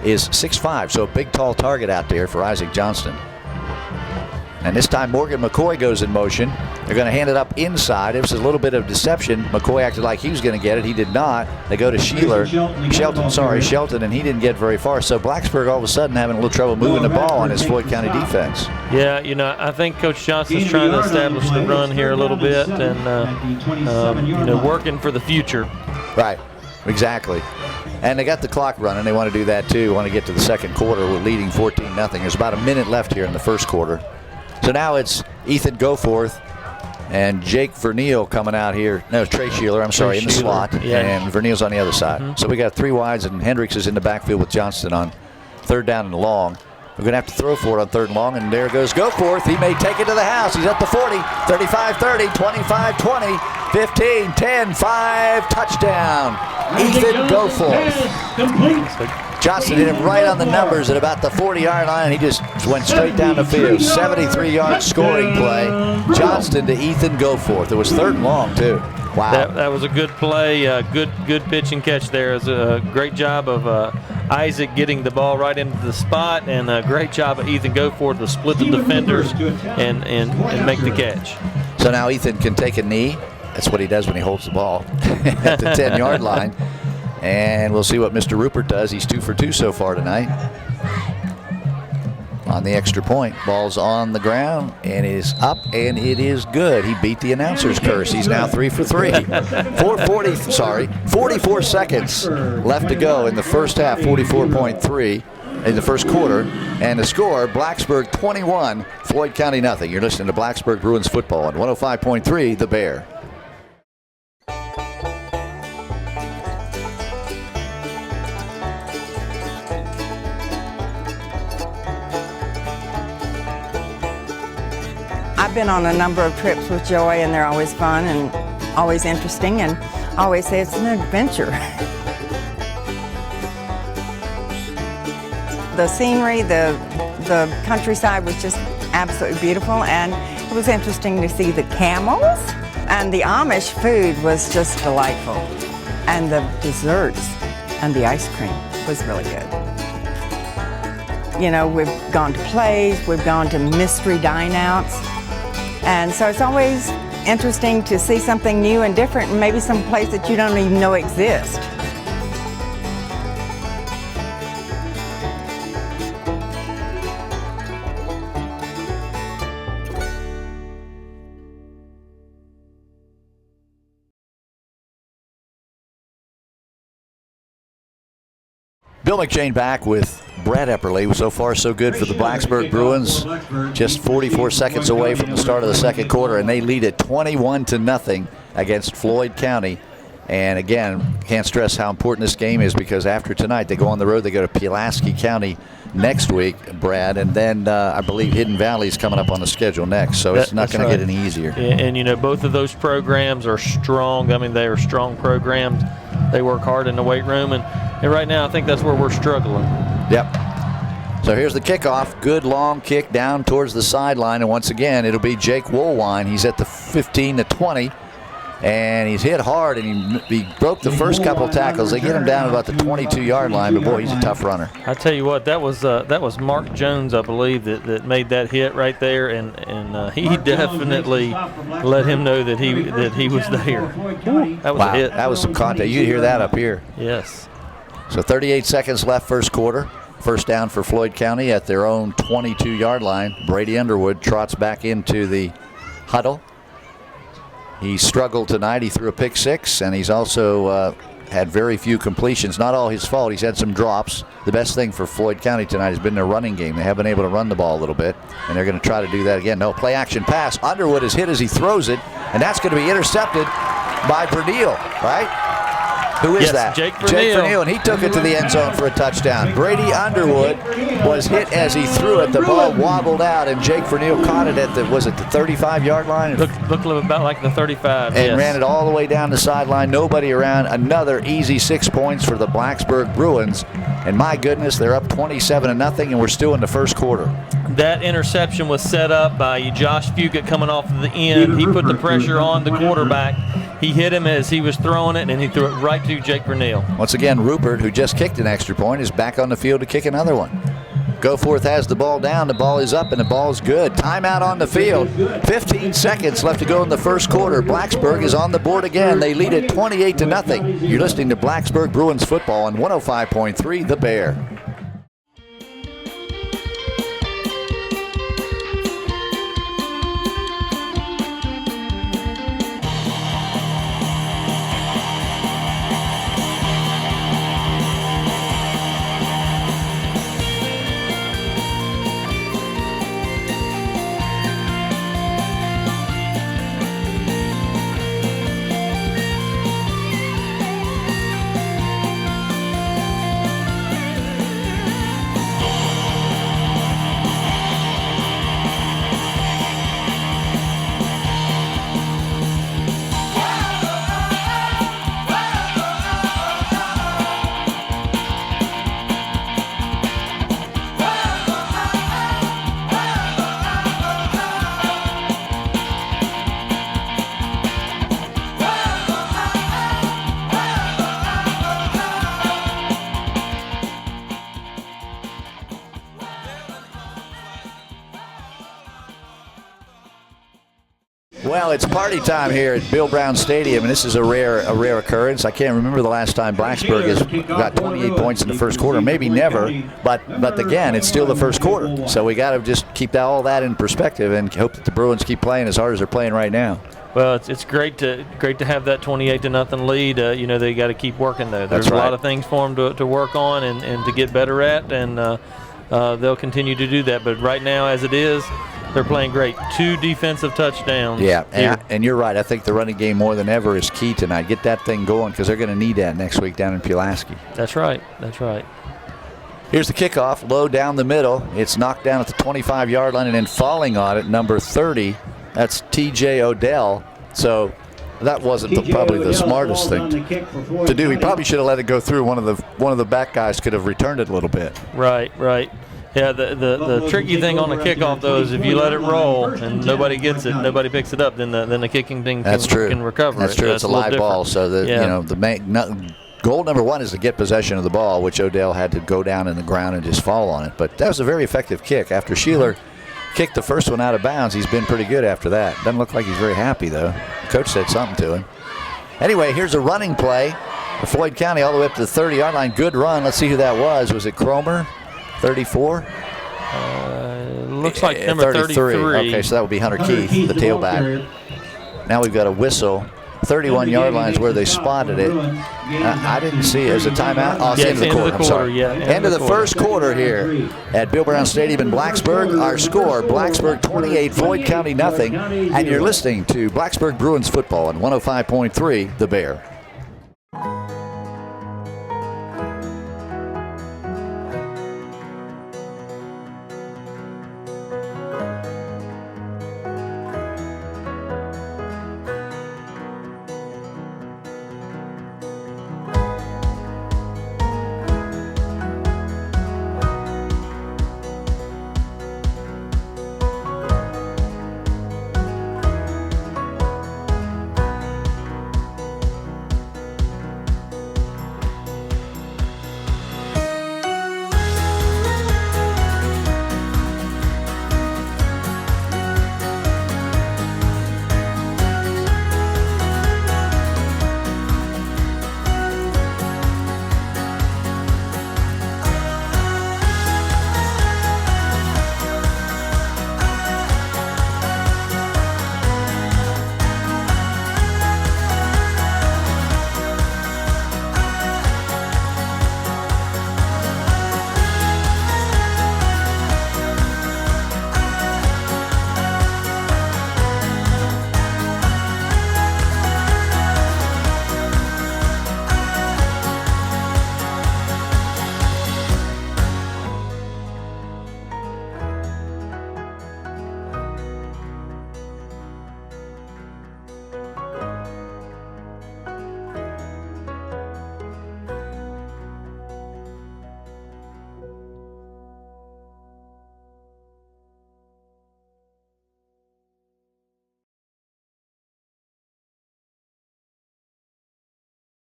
is 6'5", so a big, tall target out there for Isaac Johnston. And this time Morgan McCoy goes in motion. They're going to hand it up inside. It was a little bit of deception. McCoy acted like he was going to get it. He did not. They go to Shelton, and he didn't get very far. So Blacksburg all of a sudden having a little trouble moving the ball on his Floyd County defense. Yeah, I think Coach Johnson's trying to establish the run here a little bit and, working for the future. Right, exactly. And they got the clock running. They want to do that too. Want to get to the second quarter. We're leading 14-0. There's about a minute left here in the first quarter. So now it's Ethan Goforth and Jake Vernil coming out here. No, Trey Sheeler, in the slot. Yeah. And Vernil's on the other side. Mm-hmm. So we got 3 wides, and Hendricks is in the backfield with Johnston on 3rd down and long. We're going to have to throw for it on 3rd and long, and there goes Goforth. He may take it to the house. He's at the 40, 35-30, 25-20, 15, 10, 5, touchdown. Ethan Goforth. Johnston hit him right on the numbers at about the 40-yard line. He just went straight down the field. 73-yard scoring play. Johnston to Ethan Goforth. It was 3rd and long, too. Wow. That was a good play. Good pitch and catch there. It was a great job of Isaac getting the ball right into the spot, and a great job of Ethan Goforth to split the defenders and make the catch. So now Ethan can take a knee. That's what he does when he holds the ball at the 10-yard line. And we'll see what Mr. Rupert does. He's 2 for 2 so far tonight. On the extra point, ball's on the ground, and it is up, and it is good. He beat the announcer's curse. He's now 3 for 3. 44 seconds left to go in the first half, 44.3 in the first quarter. And the score, Blacksburg 21, Floyd County nothing. You're listening to Blacksburg Bruins football on 105.3 The Bear. I've been on a number of trips with Joey, and they're always fun and always interesting, and I always say it's an adventure. The scenery, the countryside was just absolutely beautiful, and it was interesting to see the camels, and the Amish food was just delightful, and the desserts and the ice cream was really good. You know, we've gone to plays, we've gone to mystery dine-outs, and so it's always interesting to see something new and different, and maybe some place that you don't even know exists. Bill McShane back with Brad Epperly. So far, so good for the Blacksburg Bruins. Just 44 seconds away from the start of the second quarter, and they lead it 21-0 against Floyd County. And again, can't stress how important this game is, because after tonight, they go on the road. They go to Pulaski County next week, Brad, and then I believe Hidden Valley is coming up on the schedule next. So it's not going to get any easier. And you know, both of those programs are strong. I mean, they are strong programs. They work hard in the weight room, and right now I think that's where we're struggling. Yep. So here's the kickoff. Good long kick down towards the sideline, and once again it'll be Jake Woolwine. He's at the 15-20, and he's hit hard, and he broke the first couple tackles. They get him down about the 22-yard line, but boy, he's a tough runner. I tell you what, that was Mark Jones, I believe, that made that hit right there, and he definitely let him know that he was there. That was a hit. That was some contact. You hear that up here. Yes. So 38 seconds left first quarter. First down for Floyd County at their own 22-yard line. Brady Underwood trots back into the huddle. He struggled tonight. He threw a pick six, and he's also had very few completions. Not all his fault. He's had some drops. The best thing for Floyd County tonight has been their running game. They have been able to run the ball a little bit, and they're going to try to do that again. No, play action pass. Underwood is hit as he throws it, and that's going to be intercepted by Bernil, right? Who is that? Jake Bernil, and he took it to the end zone for a touchdown. Brady Underwood was hit as he threw it. The ball wobbled out, and Jake Bernil caught it at the 35-yard line? Looked about like the 35, and ran it all the way down the sideline. Nobody around. Another easy 6 points for the Blacksburg Bruins. And my goodness, they're up 27-0, and we're still in the first quarter. That interception was set up by Josh Fugate coming off of the end. He put the pressure on the quarterback. He hit him as he was throwing it, and he threw it right to Jake Bernil. Once again, Rupert, who just kicked an extra point, is back on the field to kick another one. Goforth has the ball down. The ball is up, and the ball's good. Timeout on the field. 15 seconds left to go in the first quarter. Blacksburg is on the board again. They lead it 28-0. You're listening to Blacksburg Bruins football on 105.3 The Bear. Well, it's party time here at Bill Brown Stadium, and this is a rare occurrence. I can't remember the last time Blacksburg has got 28 points in the first quarter. Maybe never, but again, it's still the first quarter. So we got to just keep all that in perspective and hope that the Bruins keep playing as hard as they're playing right now. Well, it's great to have that 28-0 lead. They got to keep working though. There's a lot of things for them to work on and to get better at, and they'll continue to do that. But right now, as it is, they're playing great. 2 defensive touchdowns. Yeah, and you're right. I think the running game more than ever is key tonight. Get that thing going because they're going to need that next week down in Pulaski. That's right. That's right. Here's the kickoff, low down the middle. It's knocked down at the 25-yard line and then falling on it, number 30. That's T.J. Odell. So that wasn't probably the smartest thing to do. He probably should have let it go through. One of the back guys could have returned it a little bit. Right. Yeah, the tricky thing on the kickoff, though, is if you let it roll and nobody gets it, nobody picks it up, then the kicking thing can recover. That's true. It's a live ball, so the goal number 1 is to get possession of the ball, which Odell had to go down in the ground and just fall on it. But that was a very effective kick. After Sheeler kicked the first one out of bounds, he's been pretty good after that. Doesn't look like he's very happy, though. The coach said something to him. Anyway, here's a running play for Floyd County all the way up to the 30-yard line. Good run. Let's see who that was. Was it Cromer? 34? Looks like number 33. Okay, so that would be Hunter Keith, the tailback. Now we've got a whistle. 31-yard line is where they spotted it. I didn't see it. It was a timeout. Oh, it's the end of the quarter. I'm sorry. End of the first quarter here at Bill Brown Stadium in Blacksburg. Our score, Blacksburg 28, Floyd County nothing. And you're listening to Blacksburg Bruins football on 105.3 The Bear.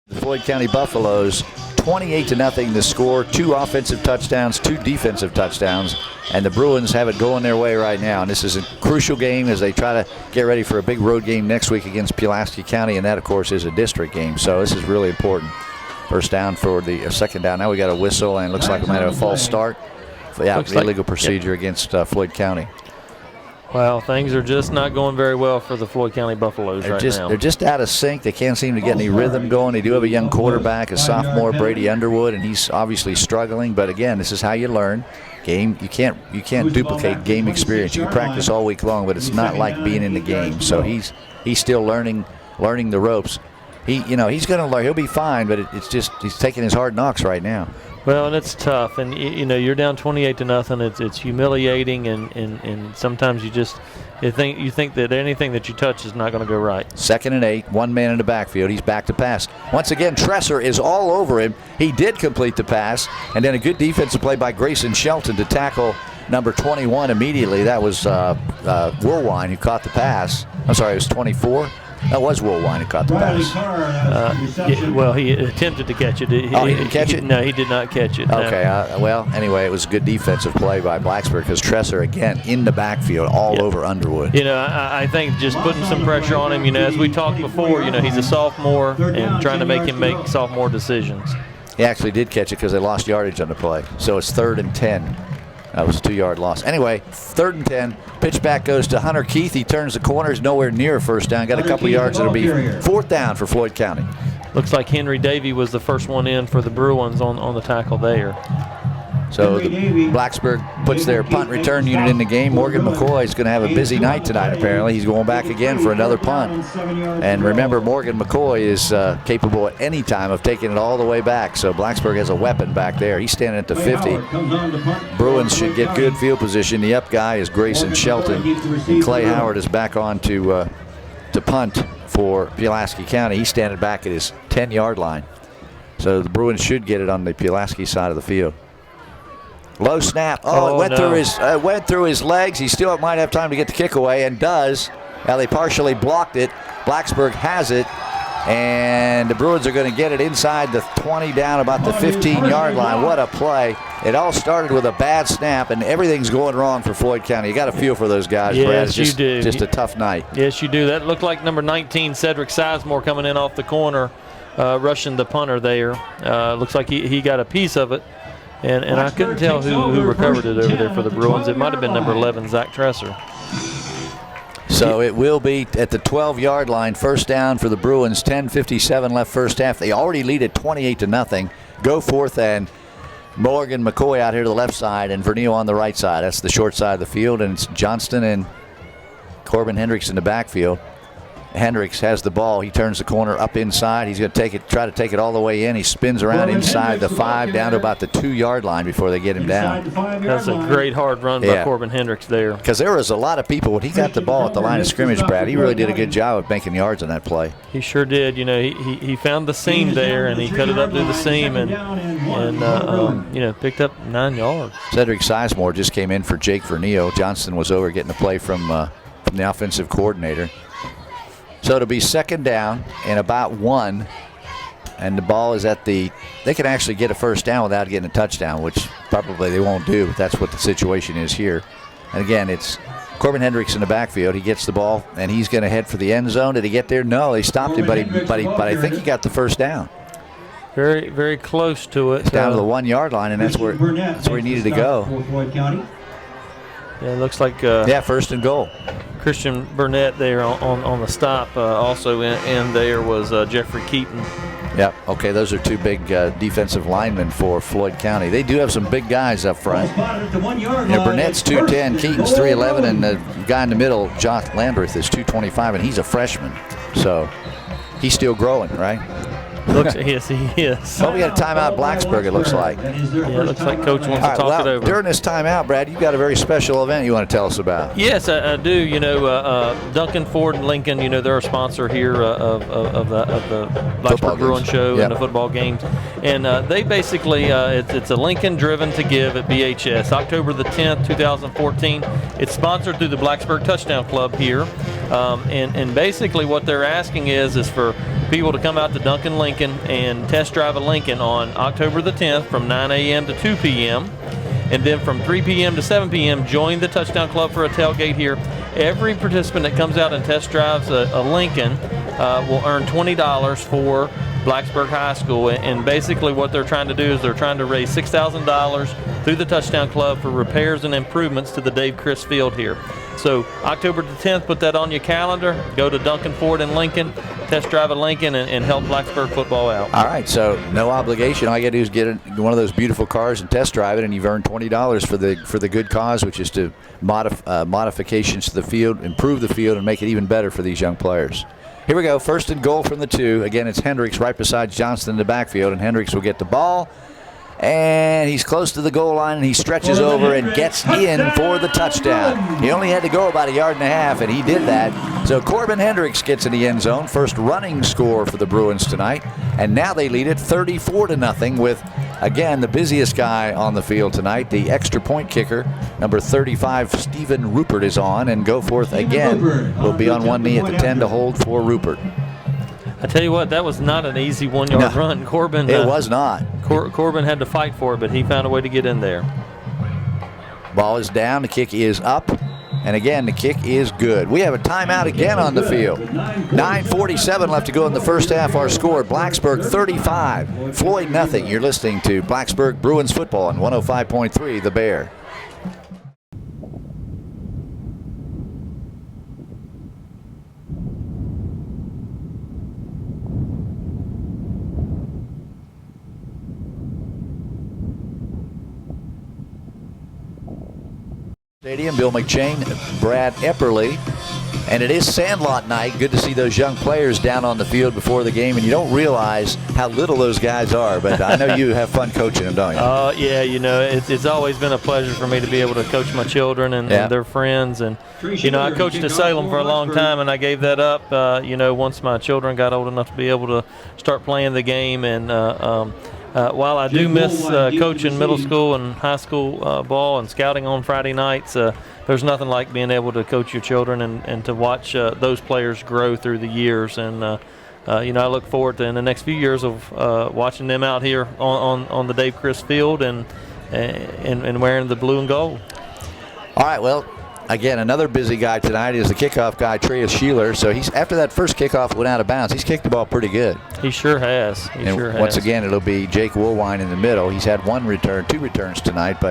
The Floyd County Buffaloes 28-0 the score, 2 offensive touchdowns, 2 defensive touchdowns, and the Bruins have it going their way right now. And this is a crucial game as they try to get ready for a big road game next week against Pulaski County, and that, of course, is a district game. So this is really important. First down for the second down. Now we got a whistle, and it looks like we might have a false start. Yeah, illegal procedure against Floyd County. Well, things are just not going very well for the Floyd County Buffaloes right now. They're just out of sync. They can't seem to get any rhythm going. They do have a young quarterback, a sophomore, Brady Underwood, and he's obviously struggling. But again, this is how you learn. You can't duplicate game experience. You can practice all week long, but it's not like being in the game. So he's still learning the ropes. He's going to learn. He'll be fine, but it's just he's taking his hard knocks right now. Well, and it's tough, and you're down 28-0. It's humiliating, and sometimes you think that anything that you touch is not going to go right. 2nd and 8, 1 man in the backfield. He's back to pass. Once again, Tresser is all over him. He did complete the pass, and then a good defensive play by Grayson Shelton to tackle number 21 immediately. That was Woolwine who caught the pass. I'm sorry, it was 24. That was Woolwine who caught the Riley pass. Carr, that was the reception. Well, he attempted to catch it. He didn't catch it? No, he did not catch it. No. Okay, well, anyway, it was a good defensive play by Blacksburg because Tresser, again, in the backfield all over Underwood. I think just putting some pressure on him, as we talked before, he's a sophomore and trying to make him make sophomore decisions. He actually did catch it because they lost yardage on the play. So it's 3rd and 10. That was a 2-yard loss. Anyway, 3rd and 10. Pitch back goes to Hunter Keith. He turns the corner. He's nowhere near a first down. Got a couple yards. It'll be 4th down for Floyd County. Looks like Henry Davey was the first one in for the Bruins on the tackle there. So the Blacksburg puts their punt return unit in the game. Morgan McCoy is going to have a busy night tonight, apparently. He's going back again for another punt. And remember, Morgan McCoy is capable at any time of taking it all the way back. So Blacksburg has a weapon back there. He's standing at the 50. Bruins should get good field position. The up guy is Grayson Shelton. And Clay Howard is back on to punt for Pulaski County. He's standing back at his 10-yard line. So the Bruins should get it on the Pulaski side of the field. Low snap. It went through his legs. He still might have time to get the kick away, and does. Now they partially blocked it. Blacksburg has it, and the Bruins are going to get it inside the 20, down about the 15-yard line. What a play. It all started with a bad snap, and everything's going wrong for Floyd County. You got to feel for those guys, yes, Brad. It's you do. Just a tough night. Yes, you do. That looked like number 19, Cedric Sizemore, coming in off the corner, rushing the punter there. Looks like he got a piece of it. And I couldn't tell who recovered it over there for the Bruins. It might have been number 11, Zach Tresser. So it will be at the 12-yard line, 1st down for the Bruins. 10:57 left first half. They already lead at 28-0. Go 4th, and Morgan McCoy out here to the left side and Vernio on the right side. That's the short side of the field, and it's Johnston and Corbin Hendricks in the backfield. Hendricks has the ball. He turns the corner up inside. He's going to try to take it all the way in. He spins around inside the 5 down to about the 2-yard line before they get him down. That's a great hard run by Corbin Hendricks there. Because there was a lot of people when he got the ball at the line of scrimmage, Brad. He really did a good job of making yards on that play. He sure did. He found the seam there, and he cut it up through the seam and picked up 9 yards. Cedric Sizemore just came in for Jake Vernio. Johnston was over getting the play from the offensive coordinator. So it'll be 2nd down and about 1, and the ball is at the. They can actually get a first down without getting a touchdown, which probably they won't do. But that's what the situation is here. And again, it's Corbin Hendricks in the backfield. He gets the ball and he's going to head for the end zone. Did he get there? No, they stopped him, but I think he got the first down. Very, very close to it. It's down to the 1-yard line, and that's where he needed to go. Yeah, it looks like 1st and goal. Christian Burnett there on the stop. Also in there was Jeffrey Keaton. Yep. Okay, those are 2 big defensive linemen for Floyd County. They do have some big guys up front. Burnett's 210, Keaton's 311, and the guy in the middle, Josh Landreth, is 225, and he's a freshman. So he's still growing, right? Yes, he is. Well, we got a timeout, Blacksburg, it looks like. Yeah, it looks like Coach wants to talk it over. During this timeout, Brad, you've got a very special event you want to tell us about. Yes, I do. Duncan Ford and Lincoln, they're a sponsor here of the Blacksburg Bruins show and the football games. And they basically, it's a Lincoln Driven to Give at BHS, October the 10th, 2014. It's sponsored through the Blacksburg Touchdown Club here. And basically what they're asking is for people to come out to Duncan Lincoln and test drive a Lincoln on October the 10th from 9 a.m. to 2 p.m. And then from 3 p.m. to 7 p.m., join the Touchdown Club for a tailgate here. Every participant that comes out and test drives a Lincoln will earn $20 for Blacksburg High School. And basically what they're trying to do is they're trying to raise $6,000 through the Touchdown Club for repairs and improvements to the Dave Chris Field here. So October the 10th, put that on your calendar. Go to Duncan Ford in Lincoln, test drive a Lincoln, and help Blacksburg football out. All right, so no obligation. All you got to do is get one of those beautiful cars and test drive it, and you've earned $20 for the good cause, which is to modifications to the field, improve the field, and make it even better for these young players. Here we go, 1st and goal from the 2. Again, it's Hendricks right beside Johnston in the backfield, and Hendricks will get the ball. And he's close to the goal line, and he stretches over and gets in for the touchdown. He only had to go about 1.5 yards, and he did that. So Corbin Hendricks gets in the end zone. First running score for the Bruins tonight. And now they lead it 34-0 with again, the busiest guy on the field tonight, the extra point kicker, number 35, Stephen Rupert, is on, and Goforth again will be on one knee at the 10 to hold for Rupert. I tell you what, that was not an easy 1 yard run. Corbin. It was not. Corbin had to fight for it, but he found a way to get in there. Ball is down. The kick is up. And again, the kick is good. We have a timeout again on the field. 9:47 left to go in the first half. Our score, Blacksburg 35, Floyd nothing. You're listening to Blacksburg Bruins football on 105.3 The Bear. Stadium, Bill McChain, Brad Epperly, and it is Sandlot night. Good to see those young players down on the field before the game, and you don't realize how little those guys are, but I know you have fun coaching them, don't you? Yeah, you know, it's always been a pleasure for me to be able to coach my children and their friends, and you know, I coached at Salem for a long time, and I gave that up, you know, once my children got old enough to be able to start playing the game, and while I do miss coaching middle school and high school ball and scouting on Friday nights, there's nothing like being able to coach your children and to watch those players grow through the years. And, you know, I look forward to in the next few years of watching them out here on the Dave Chris Field and wearing the blue and gold. All right, well, again, another busy guy tonight is the kickoff guy, Trey Sheeler. So he's after that first kickoff went out of bounds, he's kicked the ball pretty good. He sure has. Once again, it'll be Jake Woolwine in the middle. He's had two returns tonight,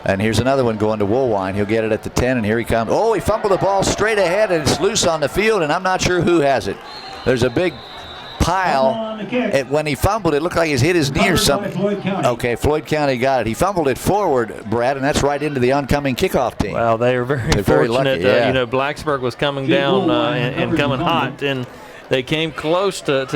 and here's another one going to Woolwine. He'll get it at the 10, and here he comes. Oh, he fumbled the ball straight ahead, and it's loose on the field, and I'm not sure who has it. There's a big pile. When he fumbled, it looked like he's hit his knee or something. Okay, Floyd County got it. He fumbled it forward, Brad, and that's right into the oncoming kickoff team. Well, they are very fortunate. Lucky, yeah. You know, Blacksburg was coming down and coming hot, and they came close to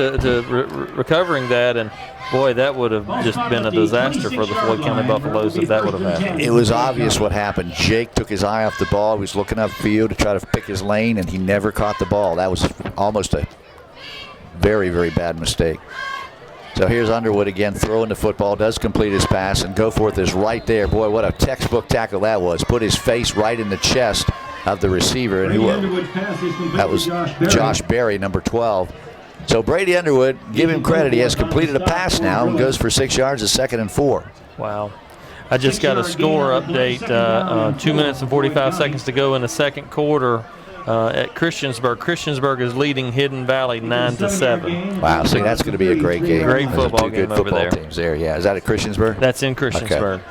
recovering that, and boy, that would have just been a disaster for the Floyd County Buffaloes if that would have happened. It was obvious what happened. Jake took his eye off the ball. He was looking upfield to try to pick his lane, and he never caught the ball. That was almost a very, very bad mistake. So here's Underwood again throwing the football, does complete his pass, and Goforth is right there. Boy, what a textbook tackle that was. Put his face right in the chest of the receiver. And that was Josh Berry, number 12. So Brady Underwood, give him credit. He has completed a pass now and goes for 6 yards, a 2nd and 4. Wow. I just got a score update. 2 minutes and 45 seconds to go in the second quarter. At Christiansburg. Christiansburg is leading Hidden Valley 9-7. Wow, see, that's going to be a great game. Great football game good football over there. Teams there. Yeah, is that at Christiansburg? That's in Christiansburg. Okay.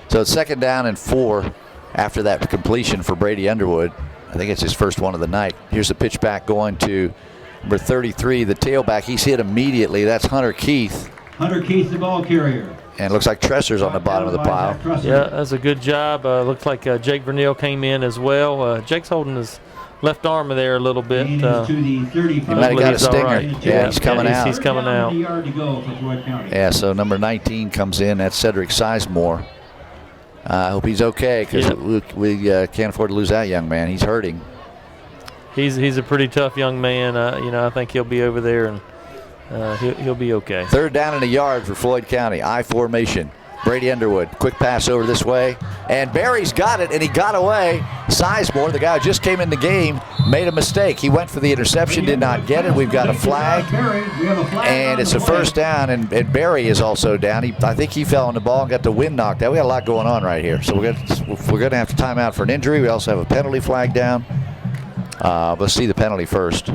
So it's 2nd down and 4 after that completion for Brady Underwood. I think it's his first one of the night. Here's the pitch back going to number 33, the tailback. He's hit immediately. That's Hunter Keith. Hunter Keith, the ball carrier. And it looks like Tresser's on the bottom of the pile. Yeah, that's a good job. Looks like Jake Vernil came in as well. Jake's holding his left arm there a little bit. He might have got a stinger. Right. Yeah, he's coming out. He's coming out. Yeah, so number 19 comes in. That's Cedric Sizemore. I hope he's okay because we can't afford to lose that young man. He's hurting. He's a pretty tough young man. You know, I think he'll be over there and he'll be okay. 3rd down and a yard for Floyd County. I formation. Brady Underwood, quick pass over this way, and Barry's got it, and he got away. Sizemore, the guy who just came in the game, made a mistake. He went for the interception, did not get it. We've got a flag, and it's a 1st down, and Barry is also down. I think he fell on the ball and got the wind knocked out. We got a lot going on right here, so we're going to have to time out for an injury. We also have a penalty flag down. Let's see the penalty first.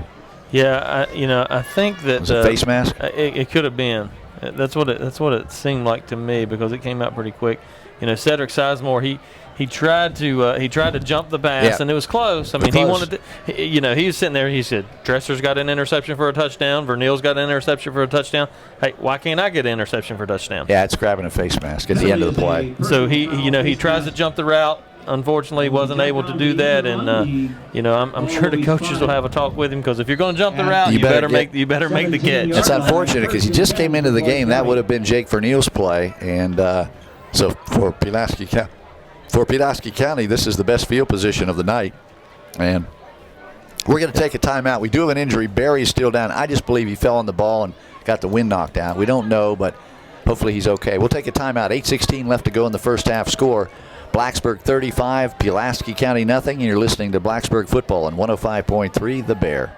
Yeah, you know, I think that was it face mask? It could have been. That's what it seemed like to me because it came out pretty quick. You know, Cedric Sizemore, he tried to jump the pass and it was close. I mean, he wanted to. You know, he was sitting there. He said, "Dresser's got an interception for a touchdown. Vernil's got an interception for a touchdown. Hey, why can't I get an interception for a touchdown?" Yeah, it's grabbing a face mask at the end of the play. So he tries to jump the route. Unfortunately, wasn't able to do that, and you know, I'm sure the coaches will have a talk with him because if you're going to jump the route, you better make the catch. It's unfortunate because he just came into the game. That would have been Jake Vernil's play, and so for Pulaski County, this is the best field position of the night, and we're going to take a timeout. We do have an injury. Barry's still down. I just believe he fell on the ball and got the wind knocked out. We don't know, but hopefully he's okay. We'll take a timeout. 8:16 left to go in the first half. Score: Blacksburg 35, Pulaski County nothing. And you're listening to Blacksburg football on 105.3 The Bear.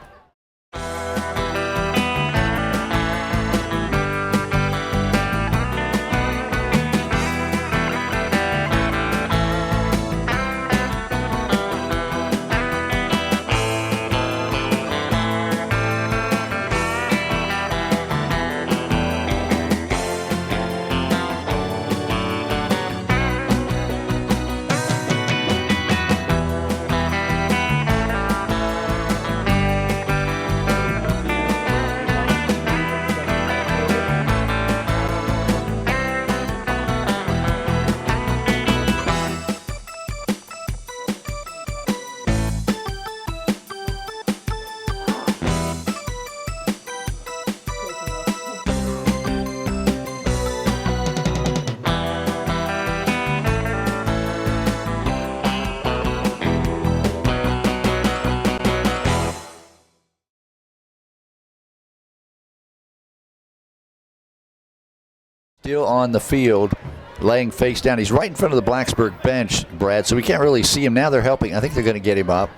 Still on the field, laying face down. He's right in front of the Blacksburg bench, Brad, so we can't really see him. Now they're helping. I think they're going to get him up.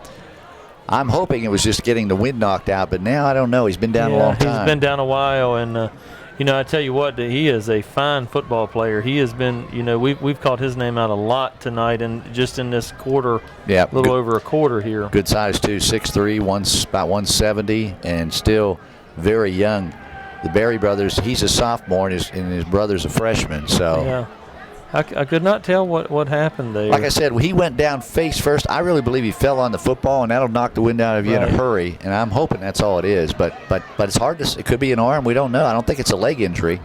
I'm hoping it was just getting the wind knocked out, but now I don't know. He's been down a long time. He's been down a while, and I tell you what, he is a fine football player. He has been, we've called his name out a lot tonight, and just in this quarter, a little over a quarter here. Good size too, 6'3", about 170, and still very young. The Berry brothers, he's a sophomore, and his brother's a freshman. So yeah, I could not tell what happened there. Like I said, he went down face first. I really believe he fell on the football, and that'll knock the wind out of you in a hurry. And I'm hoping that's all it is. But it's hard to. It could be an arm. We don't know. I don't think it's a leg injury.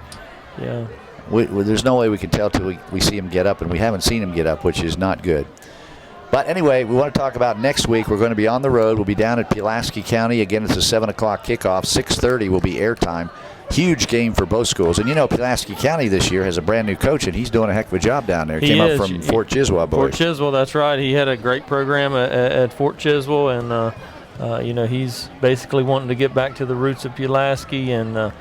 Yeah. There's no way we can tell till we see him get up, and we haven't seen him get up, which is not good. But anyway, we want to talk about next week. We're going to be on the road. We'll be down at Pulaski County. Again, it's a 7 o'clock kickoff. 6:30 will be airtime. Huge game for both schools. And Pulaski County this year has a brand new coach, and he's doing a heck of a job down there. He came up from Fort Chiswell boys. Fort Chiswell, that's right. He had a great program at Fort Chiswell, and he's basically wanting to get back to the roots of Pulaski. And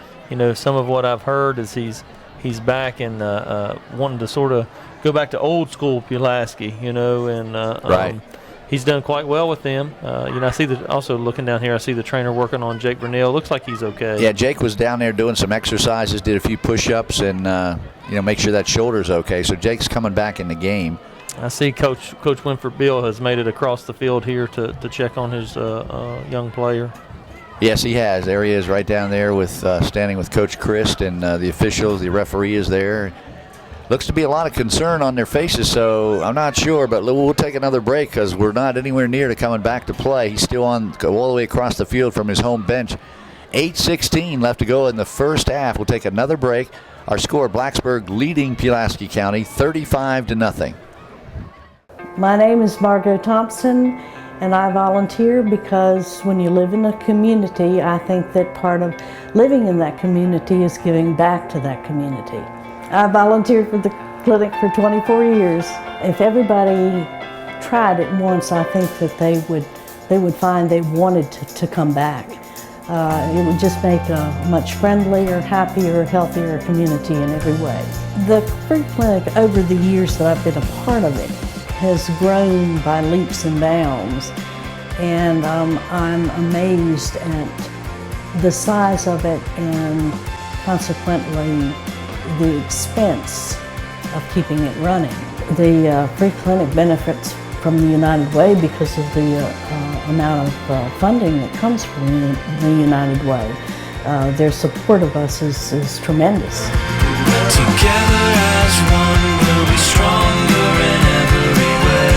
some of what I've heard is he's back and wanting to sort of go back to old school Pulaski, right. He's done quite well with them. I see also looking down here, I see the trainer working on Jake Burnell. Looks like he's okay. Yeah, Jake was down there doing some exercises, did a few push-ups, and make sure that shoulder's okay. So Jake's coming back in the game. I see Coach Winford Bill has made it across the field here to check on his young player. Yes, he has. There he is, right down there with standing with Coach Christ and the officials. The referee is there. Looks to be a lot of concern on their faces, so I'm not sure, but we'll take another break because we're not anywhere near to coming back to play. He's still on all the way across the field from his home bench. 8:16 left to go in the first half. We'll take another break. Our score: Blacksburg leading Pulaski County 35-0. My name is Margot Thompson, and I volunteer because when you live in a community, I think that part of living in that community is giving back to that community. I volunteered for the clinic for 24 years. If everybody tried it once, I think that they would find they wanted to come back. It would just make a much friendlier, happier, healthier community in every way. The free clinic, over the years that I've been a part of it, has grown by leaps and bounds, and I'm amazed at the size of it and consequently the expense of keeping it running. The free clinic benefits from the United Way because of the amount of funding that comes from the United Way. Their support of us is tremendous. Together as one, we'll be stronger in every way.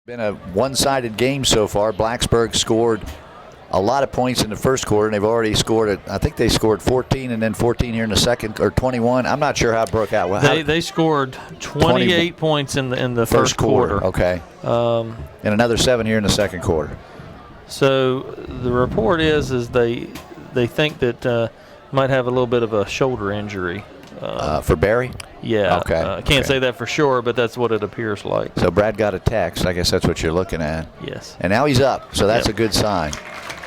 Been a one-sided game so far. Blacksburg scored a lot of points in the first quarter, and they've already scored I think they scored 14 and then 14 here in the second, or 21. I'm not sure how it broke out. They scored 28 points in the first quarter. Okay. And another 7 here in the second quarter. So the report is they think that might have a little bit of a shoulder injury. For Barry? Yeah. Okay. I can't say that for sure, but that's what it appears like. So Brad got a text. I guess that's what you're looking at. Yes. And now he's up, so that's a good sign.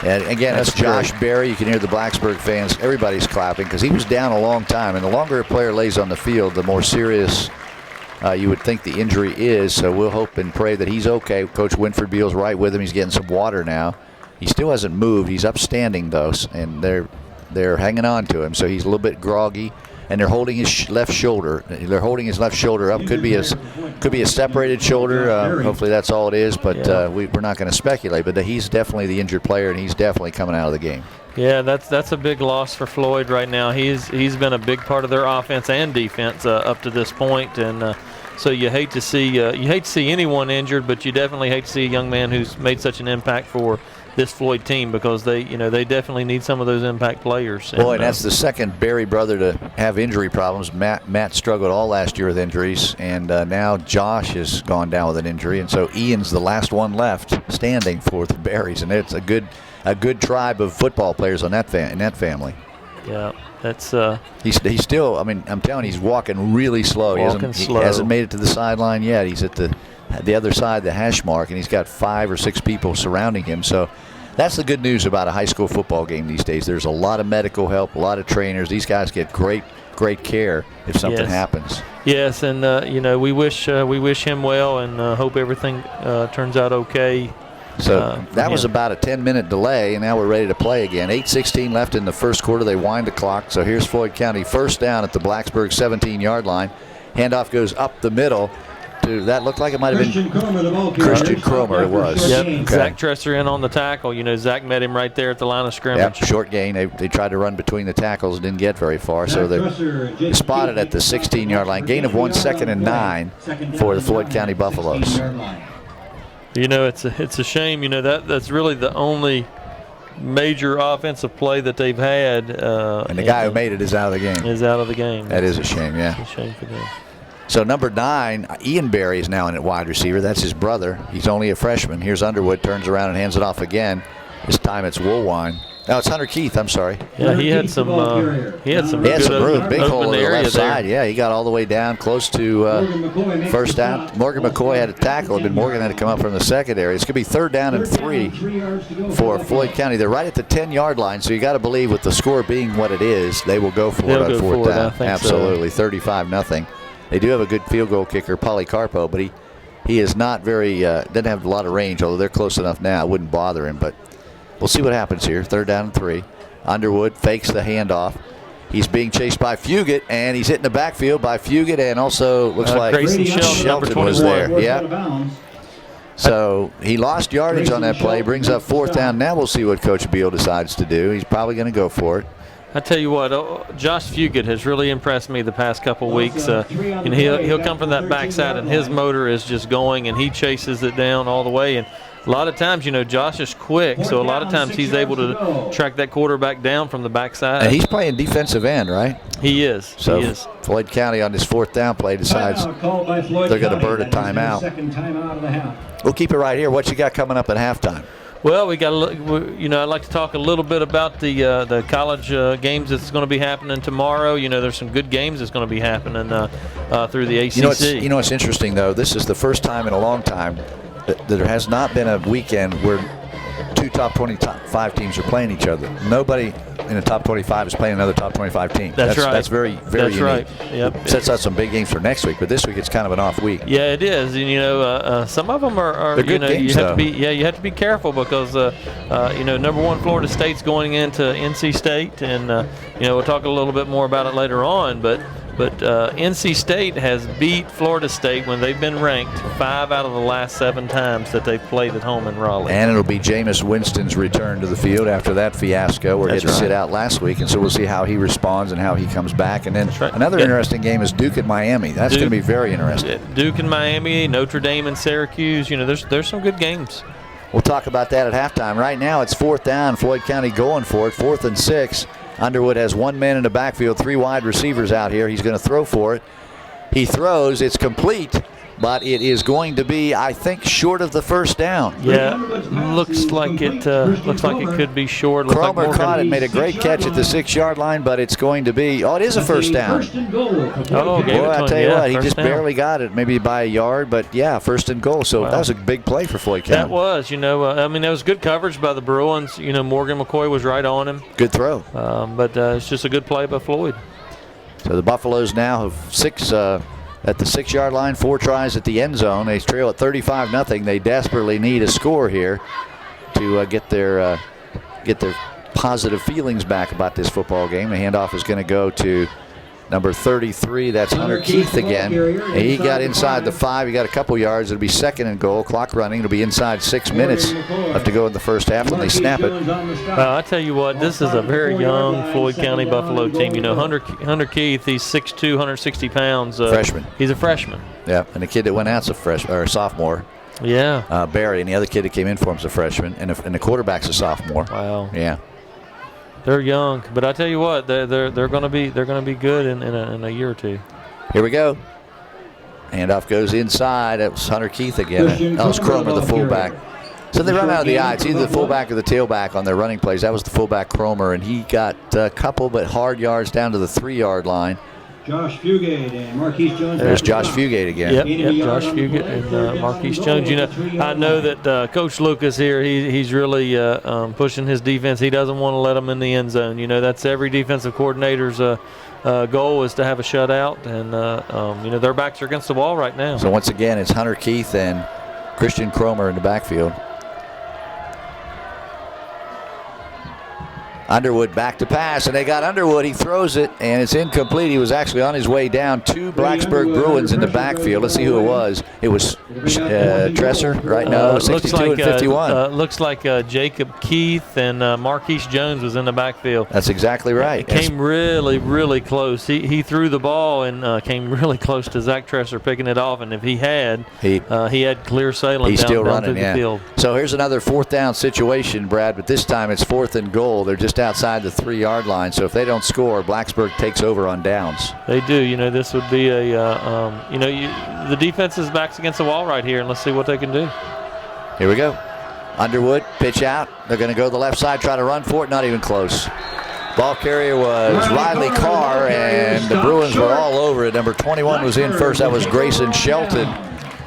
And again, it's Josh Berry. You can hear the Blacksburg fans. Everybody's clapping because he was down a long time. And the longer a player lays on the field, the more serious you would think the injury is. So we'll hope and pray that he's okay. Coach Winford Beal's right with him. He's getting some water now. He still hasn't moved. He's upstanding though, and they're hanging on to him. So he's a little bit groggy. And they're holding his left shoulder. They're holding his left shoulder up. Could be a separated shoulder. Hopefully that's all it is. But we're not going to speculate. But he's definitely the injured player, and he's definitely coming out of the game. Yeah, that's a big loss for Floyd right now. He's been a big part of their offense and defense up to this point, and so you hate to see anyone injured, but you definitely hate to see a young man who's made such an impact for this Floyd team, because they definitely need some of those impact players. Boy, and that's the second Berry brother to have injury problems. Matt struggled all last year with injuries, and now Josh has gone down with an injury, and so Ian's the last one left standing for the Berries, and it's a good tribe of football players on in that family. Yeah, that's he's still. I mean, I'm telling you, he's walking really slow. He hasn't made it to the sideline yet. He's at the other side, the hash mark, and he's got 5 or 6 people surrounding him. So that's the good news about a high school football game these days. There's a lot of medical help, a lot of trainers. These guys get great care if something happens. Yes, and we wish him well, and hope everything turns out okay. So that was about a 10-minute delay, and now we're ready to play again. 8:16 left in the first quarter. They wind the clock. So here's Floyd County first down at the Blacksburg 17-yard line. Handoff goes up the middle. That looked like it might have been Christian Cromer. It was. Yep. Okay. Zach Tresser in on the tackle. Zach met him right there at the line of scrimmage. Yep. Short gain. They tried to run between the tackles and didn't get very far. So they're spotted at the 16-yard line. Gain of 1 second and 9 for the Floyd County Buffaloes. It's a shame. That's really the only major offensive play that they've had. And the guy who made it is out of the game. That is a shame. Yeah. It's a shame for them. So number 9, Ian Berry is now in at wide receiver. That's his brother. He's only a freshman. Here's Underwood, turns around and hands it off again. This time it's Woolwine. No, it's Hunter Keith. I'm sorry. Yeah, he had some room. Big hole on the left side. Yeah, he got all the way down close to first down. Morgan McCoy had a tackle, and Morgan had to come up from the secondary. It's going to be 3rd down and 3 for Floyd County. They're right at the 10-yard line, so you got to believe with the score being what it is, they will go for it on 4th down. Absolutely, 35-0. They do have a good field goal kicker, Polycarpo, but he is not very doesn't have a lot of range, although they're close enough now. It wouldn't bother him, but we'll see what happens here. 3rd down and 3. Underwood fakes the handoff. He's being chased by Fugit, and he's hit in the backfield by Fugit, and also looks like Grayson Shelton was there. Yeah. So he lost yardage on that play, brings up 4th down. Now we'll see what Coach Beal decides to do. He's probably going to go for it. I tell you what, Josh Fugit has really impressed me the past couple weeks. And he'll come from that backside, and his motor is just going, and he chases it down all the way. And a lot of times, Josh is quick, so a lot of times he's able to track that quarterback down from the backside. And he's playing defensive end, right? He is. So he is. Floyd County on this 4th down play decides they're going to burn a timeout. We'll keep it right here. What you got coming up at halftime? Well, I'd like to talk a little bit about the college games that's going to be happening tomorrow. There's some good games that's going to be happening through the ACC. You know what's interesting, though? This is the first time in a long time that there has not been a weekend where 2 top 25 teams are playing each other. Nobody in the top 25 is playing another top 25 team. That's right. That's very, very unique. Right. Yep. Sets out some big games for next week, but this week it's kind of an off week. Yeah, it is. And some of them are they're good games, you have to be careful because number 1 Florida State's going into NC State, and we'll talk a little bit more about it later on, but NC State has beat Florida State when they've been ranked 5 out of the last 7 times that they've played at home in Raleigh. And it'll be Jameis Winston's return to the field after that fiasco where he had to sit out last week, and so we'll see how he responds and how he comes back. And then another interesting game is Duke and Miami. That's going to be very interesting. Duke and Miami, Notre Dame and Syracuse. There's some good games. We'll talk about that at halftime. Right now it's 4th down. Floyd County going for it. 4th and 6. Underwood has 1 man in the backfield, 3 wide receivers out here. He's going to throw for it. He throws. It's complete but it is going to be, I think, short of the first down. Yeah, looks like it could be short. Cromer caught it, made a great catch at the 6-yard line, but it's going to be, it is a first down. Oh, boy, I tell you what, he just barely got it, maybe by a yard, but yeah, first and goal. So that was a big play for Floyd County. That was, I mean, that was good coverage by the Bruins. Morgan McCoy was right on him. Good throw. But it's just a good play by Floyd. So the Buffaloes now have 6 at the 6-yard line, 4 tries at the end zone. They trail at 35-0. They desperately need a score here to get their positive feelings back about this football game. The handoff is going to go to number 33. That's Hunter Keith again. He got inside the 5. He got a couple yards. It'll be second and goal. Clock running. It'll be inside 6 minutes left to go in the first half when they snap it. I tell you what, this is a very young Floyd County Buffalo team. Hunter Keith, he's 6'2", 160 pounds. Freshman. He's a freshman. Yeah, and the kid that went out's a sophomore. Yeah. Barry, and the other kid that came in for him is a freshman, and the quarterback's a sophomore. Wow. Yeah. They're young, but I tell you what, they're going to be good in a year or two. Here we go. Handoff goes inside. It was Hunter Keith again. That was Cromer, the fullback. So they run out of the eye. It's either the fullback or the tailback on their running plays. That was the fullback, Cromer, and he got a couple but hard yards down to the 3-yard line. Josh Fugate and Marquise Jones. There's Josh Fugate again. Yep, Josh Fugate and Marquise Jones. I know that Coach Lucas here, he's really pushing his defense. He doesn't want to let them in the end zone. That's every defensive coordinator's goal is to have a shutout, and their backs are against the wall right now. So once again, it's Hunter Keith and Christian Cromer in the backfield. Underwood back to pass, and they got Underwood. He throws it, and it's incomplete. He was actually on his way down. 2 Blacksburg Bruins in the backfield. Let's see who it was. It was Tresser, right now, 62 and 51. Looks like Jacob Keith and Marquise Jones was in the backfield. That's exactly right. It came really, really close. He threw the ball and came really close to Zach Tresser picking it off, and if he had clear sailing he's down, still down running, through the field. So here's another 4th down situation, Brad, but this time it's 4th and goal. They're just outside the 3-yard line, so if they don't score, Blacksburg takes over on downs. They do. This would be the defense is backs against the wall right here, and let's see what they can do. Here we go. Underwood, pitch out. They're going to go to the left side, try to run for it. Not even close. Ball carrier was Riley Carr, and the Bruins were all over it. Number 21 was in first. That was Grayson Shelton.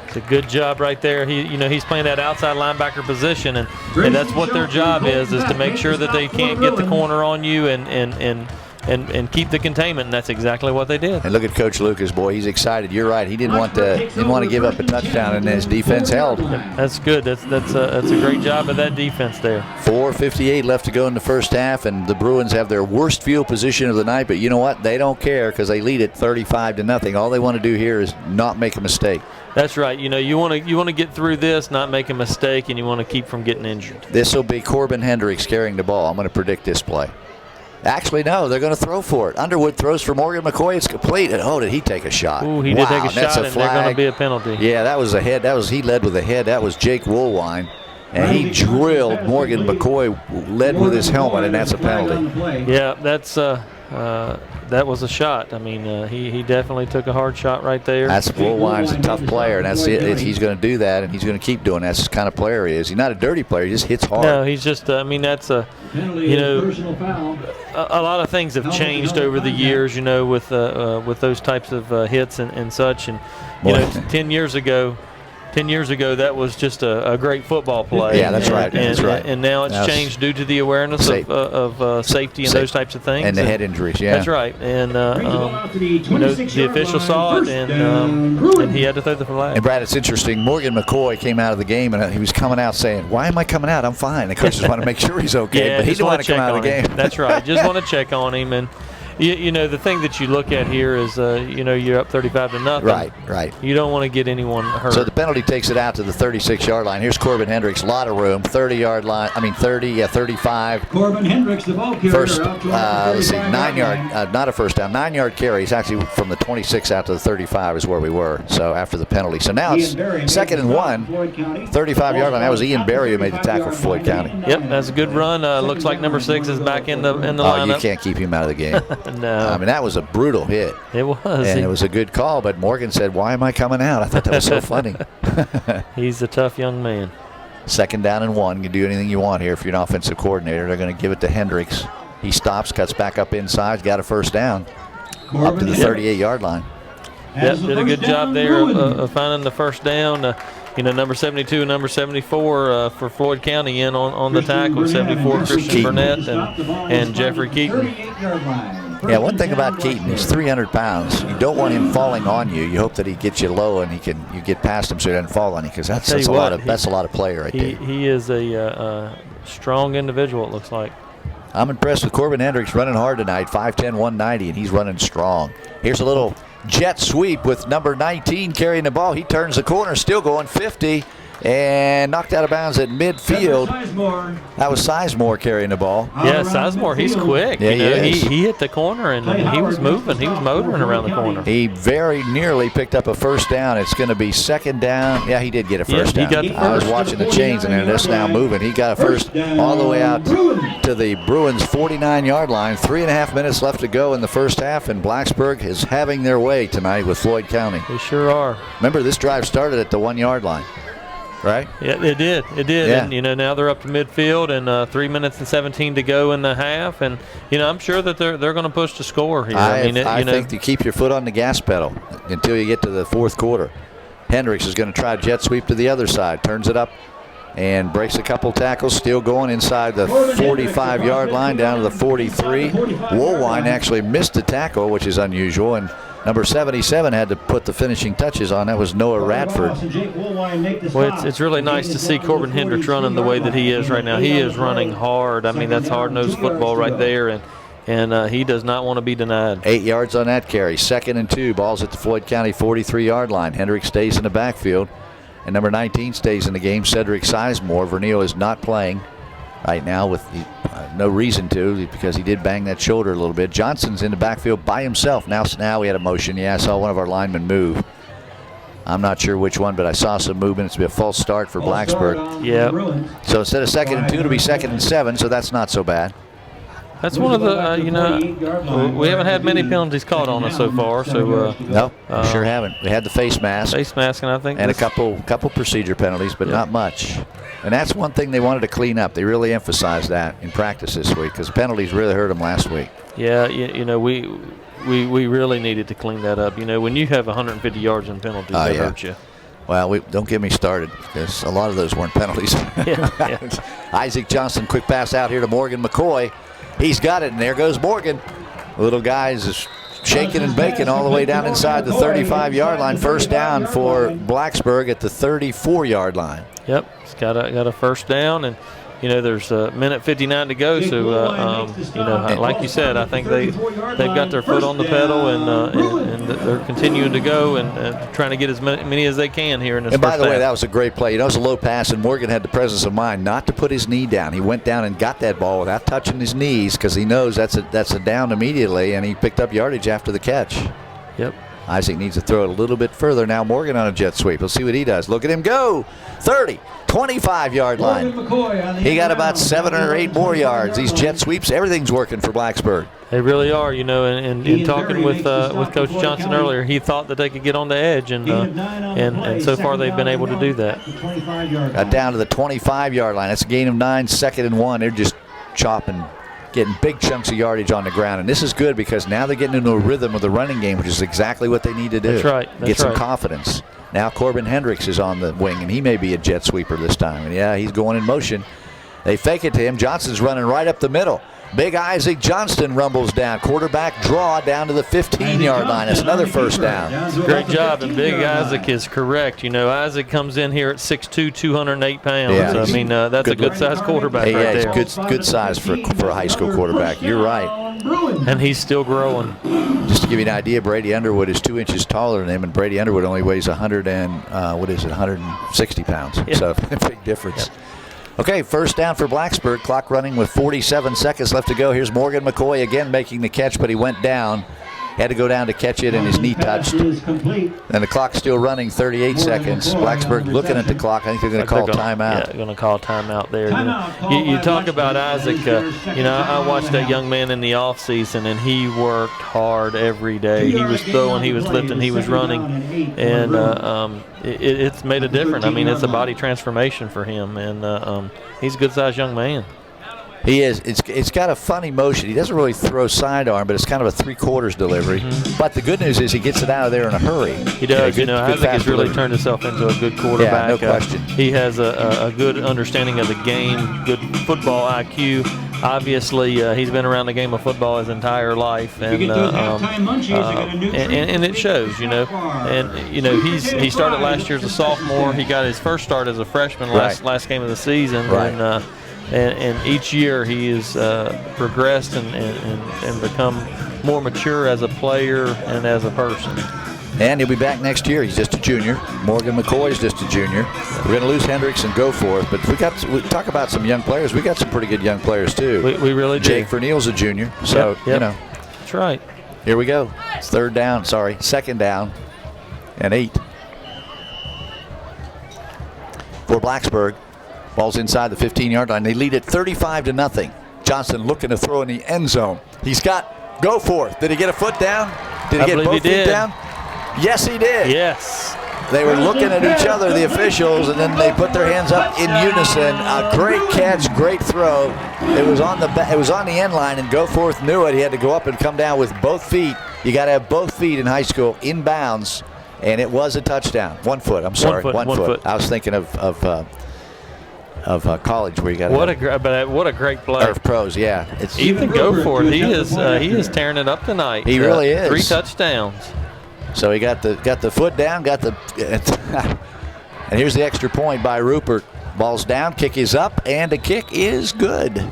It's a good job right there. He's playing that outside linebacker position, and that's what their job is to make sure that they can't get the corner on you and keep the containment, and that's exactly what they did. And look at Coach Lucas, boy, he's excited. You're right. He didn't want to give up a touchdown, and his defense held. That's good. That's a great job of that defense there. 4:58 left to go in the first half, and the Bruins have their worst field position of the night. But you know what? They don't care because they lead it 35-0. All they want to do here is not make a mistake. That's right. You want to get through this, not make a mistake, and you want to keep from getting injured. This will be Corbin Hendricks carrying the ball. I'm going to predict this play. Actually, no, they're going to throw for it. Underwood throws for Morgan McCoy. It's complete. And, did he take a shot? Ooh, he did take a shot, and flag. they're going to be a penalty. Yeah, that was a head. He led with a head. That was Jake Woolwine. And he drilled Morgan McCoy, led with his helmet, and that's a penalty. Yeah, that was a shot. I mean, he definitely took a hard shot right there. That's Woolwine's a tough player, and that's it. He's going to do that, and he's going to keep doing that. That's the kind of player he is. He's not a dirty player. He just hits hard. No, he's just. That's a. A lot of things have changed over the years. With those types of hits and such, and 10 years ago. 10 years ago, that was just a great football play. Yeah, that's right. And now it's changed due to the awareness of safety and those types of things. And the head injuries, yeah. That's right. And the official saw it, and he had to throw the flag. And, Brad, it's interesting. Morgan McCoy came out of the game, and he was coming out saying, "Why am I coming out? I'm fine." The coaches want to make sure he's okay, yeah, but he didn't want to come out of the game. That's right. Just want to check on him. And the thing that you look at here is, you're up 35-0. Right. You don't want to get anyone hurt. So the penalty takes it out to the 36-yard line. Here's Corbin Hendricks, a lot of room, 30-yard line. 35. Corbin Hendricks, the ball carrier. First, let's see, 9-yard, not a first down, 9-yard carry. He's actually from the 26 out to the 35 is where we were. So after the penalty. So now it's 2nd and 1, 35-yard line. That was Ian Berry who made the tackle for Floyd County. Yep, that's a good run. Looks like number 6 is back in the lineup. You can't keep him out of the game. No. I mean, that was a brutal hit. It was. And it was a good call, but Morgan said, "Why am I coming out?" I thought that was so funny. He's a tough young man. 2nd down and 1. You can do anything you want here if you're an offensive coordinator. They're going to give it to Hendricks. He stops, cuts back up inside, got a first down up to the 38-yard line. Yep, did a good job there of finding the first down. Number 72 and number 74 for Floyd County in on the tackle. 74 Christian Burnett and Jeffrey Keaton. Yeah, one thing about Keaton, he's 300 pounds. You don't want him falling on you. You hope that he gets you low and you get past him so he doesn't fall on you, because that's a lot of play right there. He is a strong individual, it looks like. I'm impressed with Corbin Hendricks running hard tonight, 5'10", 190, and he's running strong. Here's a little jet sweep with number 19 carrying the ball. He turns the corner, still going 50, and knocked out of bounds at midfield. That was Sizemore carrying the ball. Yeah, Sizemore, he's quick. Yeah, he hit the corner, and he was moving. He was motoring around the corner. He very nearly picked up a first down. It's going to be 2nd down. Yeah, he did get a first down. He got the first. I was watching the chains, and they're just now moving. He got a first all the way out to the Bruins' 49-yard line. 3.5 minutes left to go in the first half, and Blacksburg is having their way tonight with Floyd County. They sure are. Remember, this drive started at the 1-yard line. Right? Yeah, it did. Yeah. And now they're up to midfield, and 3 minutes and 17 to go in the half. And I'm sure that they're going to push to score here. I think you keep your foot on the gas pedal until you get to the fourth quarter. Hendricks is going to try jet sweep to the other side, turns it up, and breaks a couple tackles. Still going inside the 45-yard line down to the 43. Woolwine actually missed a tackle, which is unusual, and number 77 had to put the finishing touches on. That was Noah Radford. Well, it's really nice to see Corbin Hendricks running the way that he is right now. He is running hard. I mean, that's hard-nosed football right there, and he does not want to be denied. 8 yards on that carry. 2nd and 2. Ball's at the Floyd County 43-yard line. Hendricks stays in the backfield, and number 19 stays in the game. Cedric Sizemore. Vernil is not playing right now with no reason to, because he did bang that shoulder a little bit. Johnson's in the backfield by himself. Now we had a motion. Yeah, I saw one of our linemen move. I'm not sure which one, but I saw some movement. It's be a false start for Blacksburg. Yeah. So instead of 2nd and 2, it'll be 2nd and 7, so that's not so bad. That's one of the, we haven't had many penalties called on us so far. So no, sure haven't. We had the face mask. Face mask, and I think. And a couple procedure penalties, but not much. And that's one thing they wanted to clean up. They really emphasized that in practice this week, because penalties really hurt them last week. Yeah, we really needed to clean that up. When you have 150 yards in penalties, that hurts you. Well, don't get me started, because a lot of those weren't penalties. Isaac Johnson, quick pass out here to Morgan McCoy. He's got it, and there goes Morgan. The little guy is shaking and baking all the way down inside the 35-yard line. First down for Blacksburg at the 34-yard line. Yep, he's got a first down, and there's a minute 59 to go. So like you said, I think they've got their foot on the pedal, and they're continuing to go and trying to get as many as they can here in this first half. And by the way, that half. was a great play. It was a low pass, and Morgan had the presence of mind not to put his knee down. He went down and got that ball without touching his knees, because he knows that's a down immediately, and he picked up yardage after the catch. Yep. Isaac needs to throw it a little bit further. Now Morgan on a jet sweep. Let's see what he does. Look at him go. 30, 25-yard line. He got about 7 or 8 more yards. These jet sweeps, everything's working for Blacksburg. They really are, and talking with Coach Johnson earlier, he thought that they could get on the edge, and so far they've been able to do that. Got down to the 25-yard line. That's a gain of 9, 2nd and 1. They're just chopping, getting big chunks of yardage on the ground. And this is good, because now they're getting into a rhythm of the running game, which is exactly what they need to do. That's right. Get some confidence. Now Corbin Hendricks is on the wing, and he may be a jet sweeper this time. And yeah, he's going in motion. They fake it to him. Johnson's running right up the middle. Big Isaac Johnston rumbles down. Quarterback draw down to the 15-yard line. That's another first down. Great job, and Big Isaac is correct. Isaac comes in here at 6'2", 208 pounds. Yeah, I mean, that's a good-sized quarterback right there. He's good size for a high school quarterback. You're right. And he's still growing. Just to give you an idea, Brady Underwood is 2 inches taller than him, and Brady Underwood only weighs 160 pounds. Yeah. So big difference. Yep. Okay, first down for Blacksburg. Clock running with 47 seconds left to go. Here's Morgan McCoy again making the catch, but he went down. Had to go down to catch it, and his knee touched. And the clock's still running, 38 seconds. Blacksburg looking at the clock. I think they're going to call timeout. Yeah, going to call timeout there. You talk about Isaac. I watched that young man in the off season, and he worked hard every day. He was throwing, he was lifting, he was running, and it's made a difference. I mean, it's a body transformation for him, and he's a good-sized young man. He is. It's got a funny motion. He doesn't really throw sidearm, but it's kind of a three-quarters delivery. Mm-hmm. But the good news is he gets it out of there in a hurry. He does. Isaac has really turned himself into a good quarterback. Yeah, no question. He has a good understanding of the game, good football IQ. Obviously, he's been around the game of football his entire life, and it shows. He started last year as a sophomore. He got his first start as a freshman last game of the season, right. And each year he has progressed and become more mature as a player and as a person. And he'll be back next year. He's just a junior. Morgan McCoy's just a junior. We're going to lose Hendricks and go forth, but we talk about some young players. We got some pretty good young players too. We really do. Jake Verneal's a junior, so yep. That's right. Here we go. It's second down, and 8 for Blacksburg. Ball's inside the 15-yard line. They lead it 35-0. Johnson looking to throw in the end zone. He's got go forth. Did he get a foot down? Did he get both feet down? Yes, he did. Yes. They were looking at each other, the officials, and then they put their hands up in unison. A great catch, great throw. It was on the end line, and Goforth knew it. He had to go up and come down with both feet. You got to have both feet in high school in bounds, and it was a touchdown. 1 foot. I'm sorry, one foot. I was thinking of college where you got what a great play. Or pros, yeah. Ethan Goforth, he is tearing it up tonight. He really is. 3 touchdowns. So he got the foot down, and here's the extra point by Rupert. Ball's down, kick is up, and the kick is good.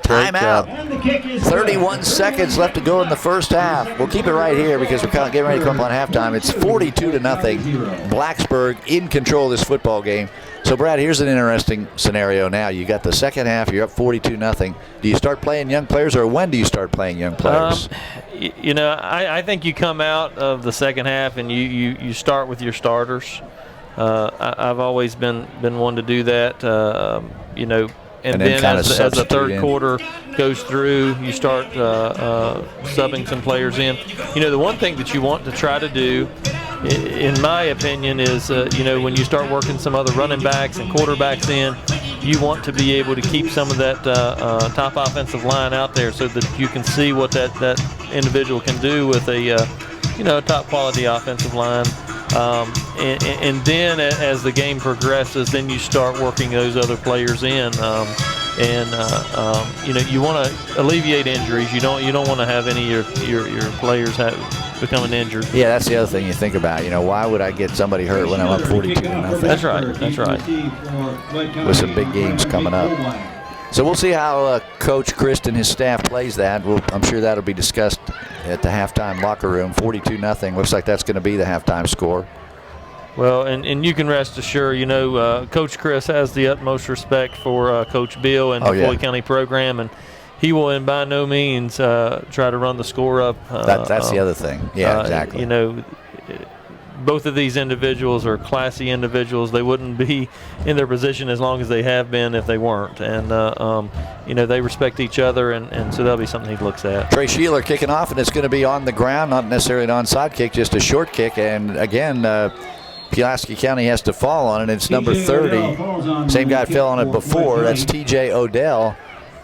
Timeout. 31 seconds left to go in the first half. We'll keep it right here because we're getting ready to come up on halftime. It's 42-0. Blacksburg in control of this football game. So, Brad, here's an interesting scenario now. You got the second half. You're up 42-0. Do you start playing young players, or when do you start playing young players? I think you come out of the second half and you start with your starters. I've always been one to do that. And then as the third quarter goes through, you start subbing some players in. The one thing that you want to try to do, in my opinion, is when you start working some other running backs and quarterbacks in, you want to be able to keep some of that top offensive line out there so that you can see what that individual can do with a top quality offensive line. And then as the game progresses, then you start working those other players in, you want to alleviate injuries. You don't want to have any of your players becoming injured. Yeah, that's the other thing you think about. Why would I get somebody hurt when I'm up 42-0? That's right. With some big games coming up. So we'll see how Coach Christ and his staff plays that. I'm sure that'll be discussed at the halftime locker room. 42-0. Looks like that's going to be the halftime score. Well, and you can rest assured, Coach Chris has the utmost respect for Coach Bill and the Floyd County program, and he will by no means try to run the score up. That's the other thing. Yeah, exactly. Both of these individuals are classy individuals. They wouldn't be in their position as long as they have been if they weren't. And, they respect each other, and so that'll be something he looks at. Trey Sheeler kicking off, and it's going to be on the ground, not necessarily an onside kick, just a short kick. And, again, Pulaski County has to fall on it. It's number 30. Same guy fell on it before. That's TJ Odell.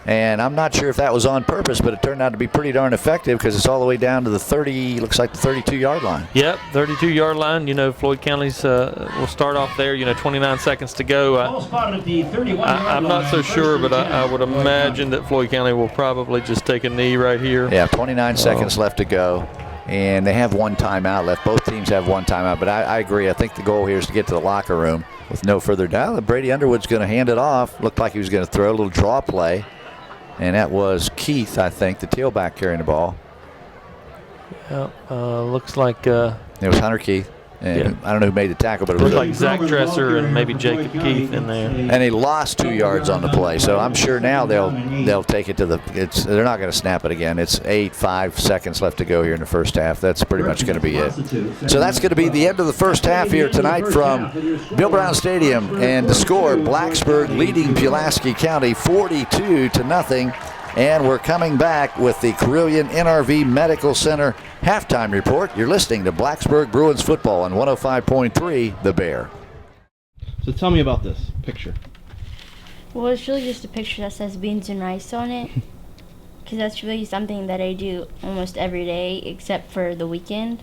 And I'm not sure if that was on purpose, but it turned out to be pretty darn effective because it's all the way down to the 32-yard line. Yep, 32-yard line. Floyd County's will start off there. 29 seconds to go. I'm not so sure, but I would imagine that Floyd County will probably just take a knee right here. Yeah, 29 seconds left to go. And they have one timeout left. Both teams have one timeout. But I agree. I think the goal here is to get to the locker room with no further doubt. Brady Underwood's going to hand it off. Looked like he was going to throw a little draw play. And that was Keith, I think, the tailback carrying the ball. Yeah, looks like... it was Hunter Keith. And I don't know who made the tackle, but it was Looked like Zach Dresser and maybe Jacob Keith in there. and he lost 2 yards on the play. So I'm sure now they'll take it to the. They're not going to snap it again. It's 5 seconds left to go here in the first half. That's pretty much going to be it. So that's going to be the end of the first half here tonight from Bill Brown Stadium, and the score: Blacksburg leading Pulaski County 42-0. And we're coming back with the Carilion NRV Medical Center halftime report. You're listening to Blacksburg Bruins football on 105.3 The Bear. So tell me about this picture. Well, it's really just a picture that says beans and rice on it, because that's really something that I do almost every day except for the weekend.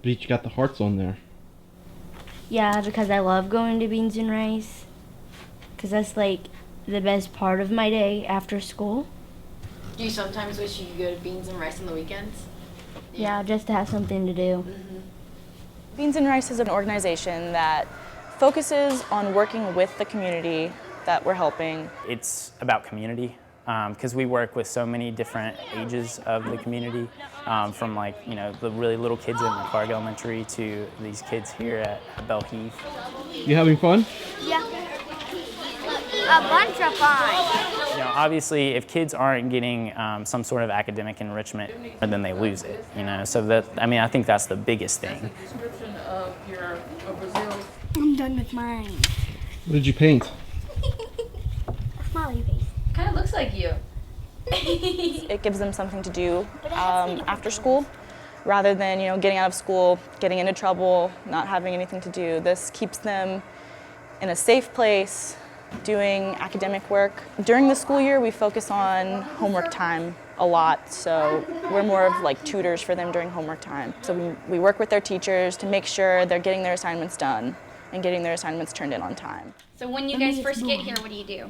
But you got the hearts on there. Yeah, because I love going to beans and rice, because that's like the best part of my day after school. Do you sometimes wish you could go to Beans and Rice on the weekends? Yeah, just to have something to do. Beans and Rice is an organization that focuses on working with the community that we're helping. It's about community because we work with so many different ages of the community, from the really little kids in Clark Elementary to these kids here at Bell Heath. You having fun? Yeah. A bunch of fun. Obviously, if kids aren't getting some sort of academic enrichment, then they lose it. So I think that's the biggest thing. I'm done with mine. What did you paint? A smiley face. Kind of looks like you. It gives them something to do after school, rather than getting out of school, getting into trouble, not having anything to do. This keeps them in a safe place, doing academic work. During the school year, we focus on homework time a lot, so we're more of like tutors for them during homework time. So we work with their teachers to make sure they're getting their assignments done and getting their assignments turned in on time. So when you guys first get here, what do you do?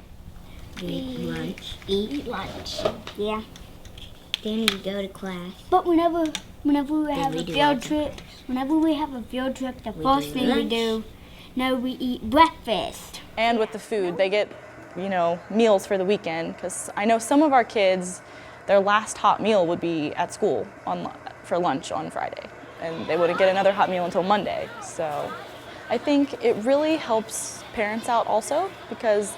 Eat lunch. Eat lunch. Yeah. Then we go to class. But whenever we have a field trip, the first thing we do, we eat breakfast. And with the food, they get, meals for the weekend, because I know some of our kids, their last hot meal would be at school for lunch on Friday, and they wouldn't get another hot meal until Monday. So I think it really helps parents out also, because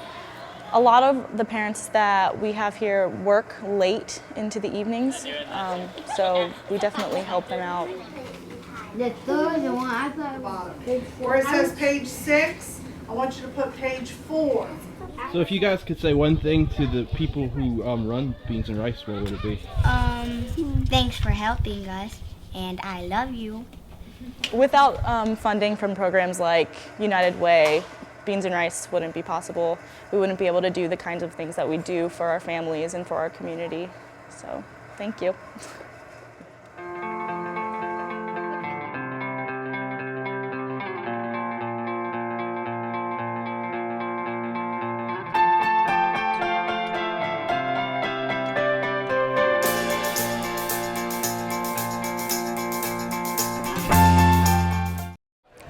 a lot of the parents that we have here work late into the evenings, so we definitely help them out. The third one I thought about where it says page 6, I want you to put page 4. So if you guys could say one thing to the people who run Beans and Rice, what would it be? Thanks for helping us, and I love you. Without funding from programs like United Way, Beans and Rice wouldn't be possible. We wouldn't be able to do the kinds of things that we do for our families and for our community. So, thank you.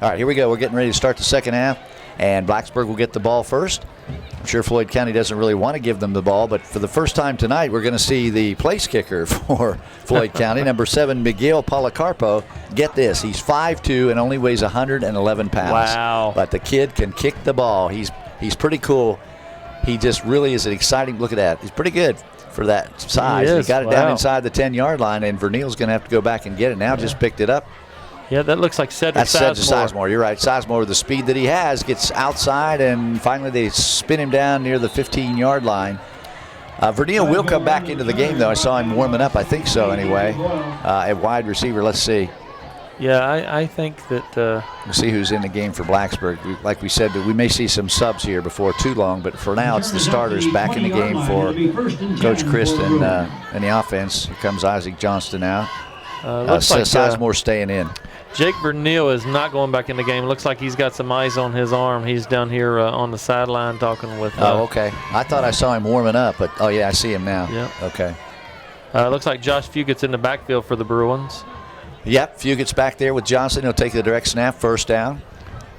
All right, here we go. We're getting ready to start the second half, and Blacksburg will get the ball first. I'm sure Floyd County doesn't really want to give them the ball, but for the first time tonight, we're going to see the place kicker for Floyd County, number 7, Miguel Policarpo. Get this, he's 5'2" and only weighs 111 pounds. Wow. But the kid can kick the ball. He's pretty cool. He just really is an exciting, look at that. He's pretty good for that size. He got it down inside the 10-yard line, and Vernil's going to have to go back and get it. Now just picked it up. Yeah, that looks like Cedric Sizemore. That's Sizemore. You're right. Sizemore, with the speed that he has, gets outside, and finally they spin him down near the 15-yard line. Vernil will come back into the game, though. I saw him warming up. I think so, anyway. At wide receiver, let's see. Yeah, I think that... We'll see who's in the game for Blacksburg. Like we said, we may see some subs here before too long, but for now it's the starters back in the game for Coach Kristen in the offense. Here comes Isaac Johnston now. Looks like Sizemore staying in. Jake Vernil is not going back in the game. Looks like he's got some eyes on his arm. He's down here on the sideline talking with... okay. I thought I saw him warming up, but oh, yeah, I see him now. Yeah. Okay. Looks like Josh Fugett's in the backfield for the Bruins. Yep, Fugett's back there with Johnson. He'll take the direct snap, first down.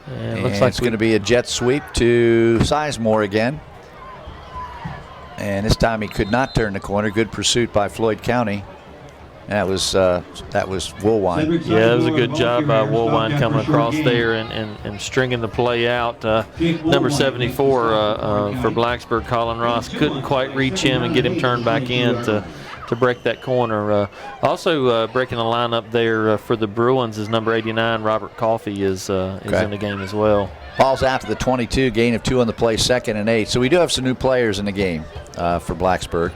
And it looks like it's going to be a jet sweep to Sizemore again. And this time he could not turn the corner. Good pursuit by Floyd County. That was Woolwine. Yeah, it was a good job by Woolwine coming across there and stringing the play out. Number 74 for Blacksburg, Colin Ross, couldn't quite reach him and get him turned back in to break that corner. Also breaking the lineup there for the Bruins is number 89, Robert Coffey is in the game as well. Ball's out to the 22, gain of 2 on the play, 2nd and 8. So we do have some new players in the game for Blacksburg.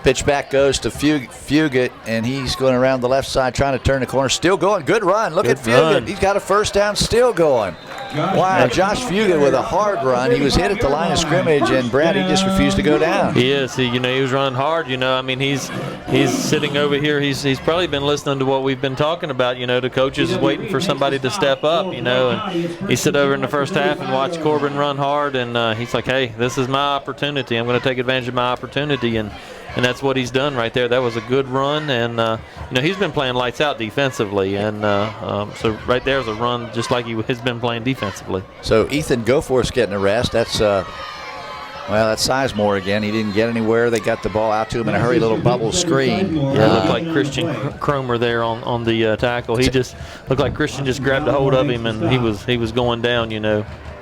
Pitch back goes to Fugit, and he's going around the left side trying to turn the corner. Still going. Good run. Look at Fugit. He's got a first down, still going. Wow, Josh Fugit with a hard run. He was hit at the line of scrimmage, and Brad, he just refused to go down. He is. He was running hard. I mean, he's sitting over here. He's probably been listening to what we've been talking about. The coaches is waiting for somebody to step up, and he sit over in the first half and watch Corbin run hard, and he's like, hey, this is my opportunity. I'm going to take advantage of my opportunity, and that's what he's done right there. That was a good run, and he's been playing lights out defensively, and so right there is a run just like he has been playing defensively. So Ethan Goforth's getting a rest. That's that's Sizemore again. He didn't get anywhere. They got the ball out to him in a hurry, little bubble screen. Yeah, it looked like Christian Cromer there on the tackle. He just looked like Christian just grabbed a hold of him, and he was going down.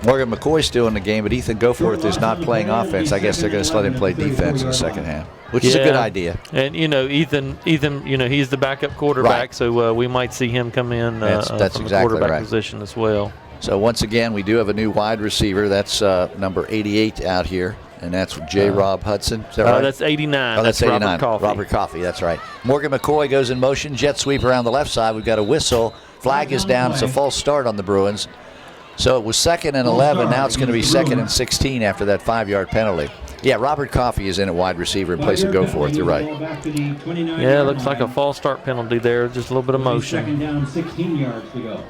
Morgan McCoy's still in the game, but Ethan Goforth is not playing offense. I guess they're going to let him play defense in the second half, which is a good idea. And Ethan, he's the backup quarterback, so we might see him come in that's from exactly the quarterback position as well. So once again, we do have a new wide receiver. That's number 88 out here, and that's J. Rob Hudson. Is that right? That's 89. Oh, that's 89. Robert Coffey. Robert Coffey, that's right. Morgan McCoy goes in motion, jet sweep around the left side. We've got a whistle. Flag is down. It's a false start on the Bruins. So it was 2nd and 11. Now it's going to be 2nd and 16 after that 5-yard penalty. Yeah, Robert Coffey is in at wide receiver in place of Goforth. You're right. Yeah, it looks like a false start penalty there. Just a little bit of motion. 2nd down, 16 yards to go.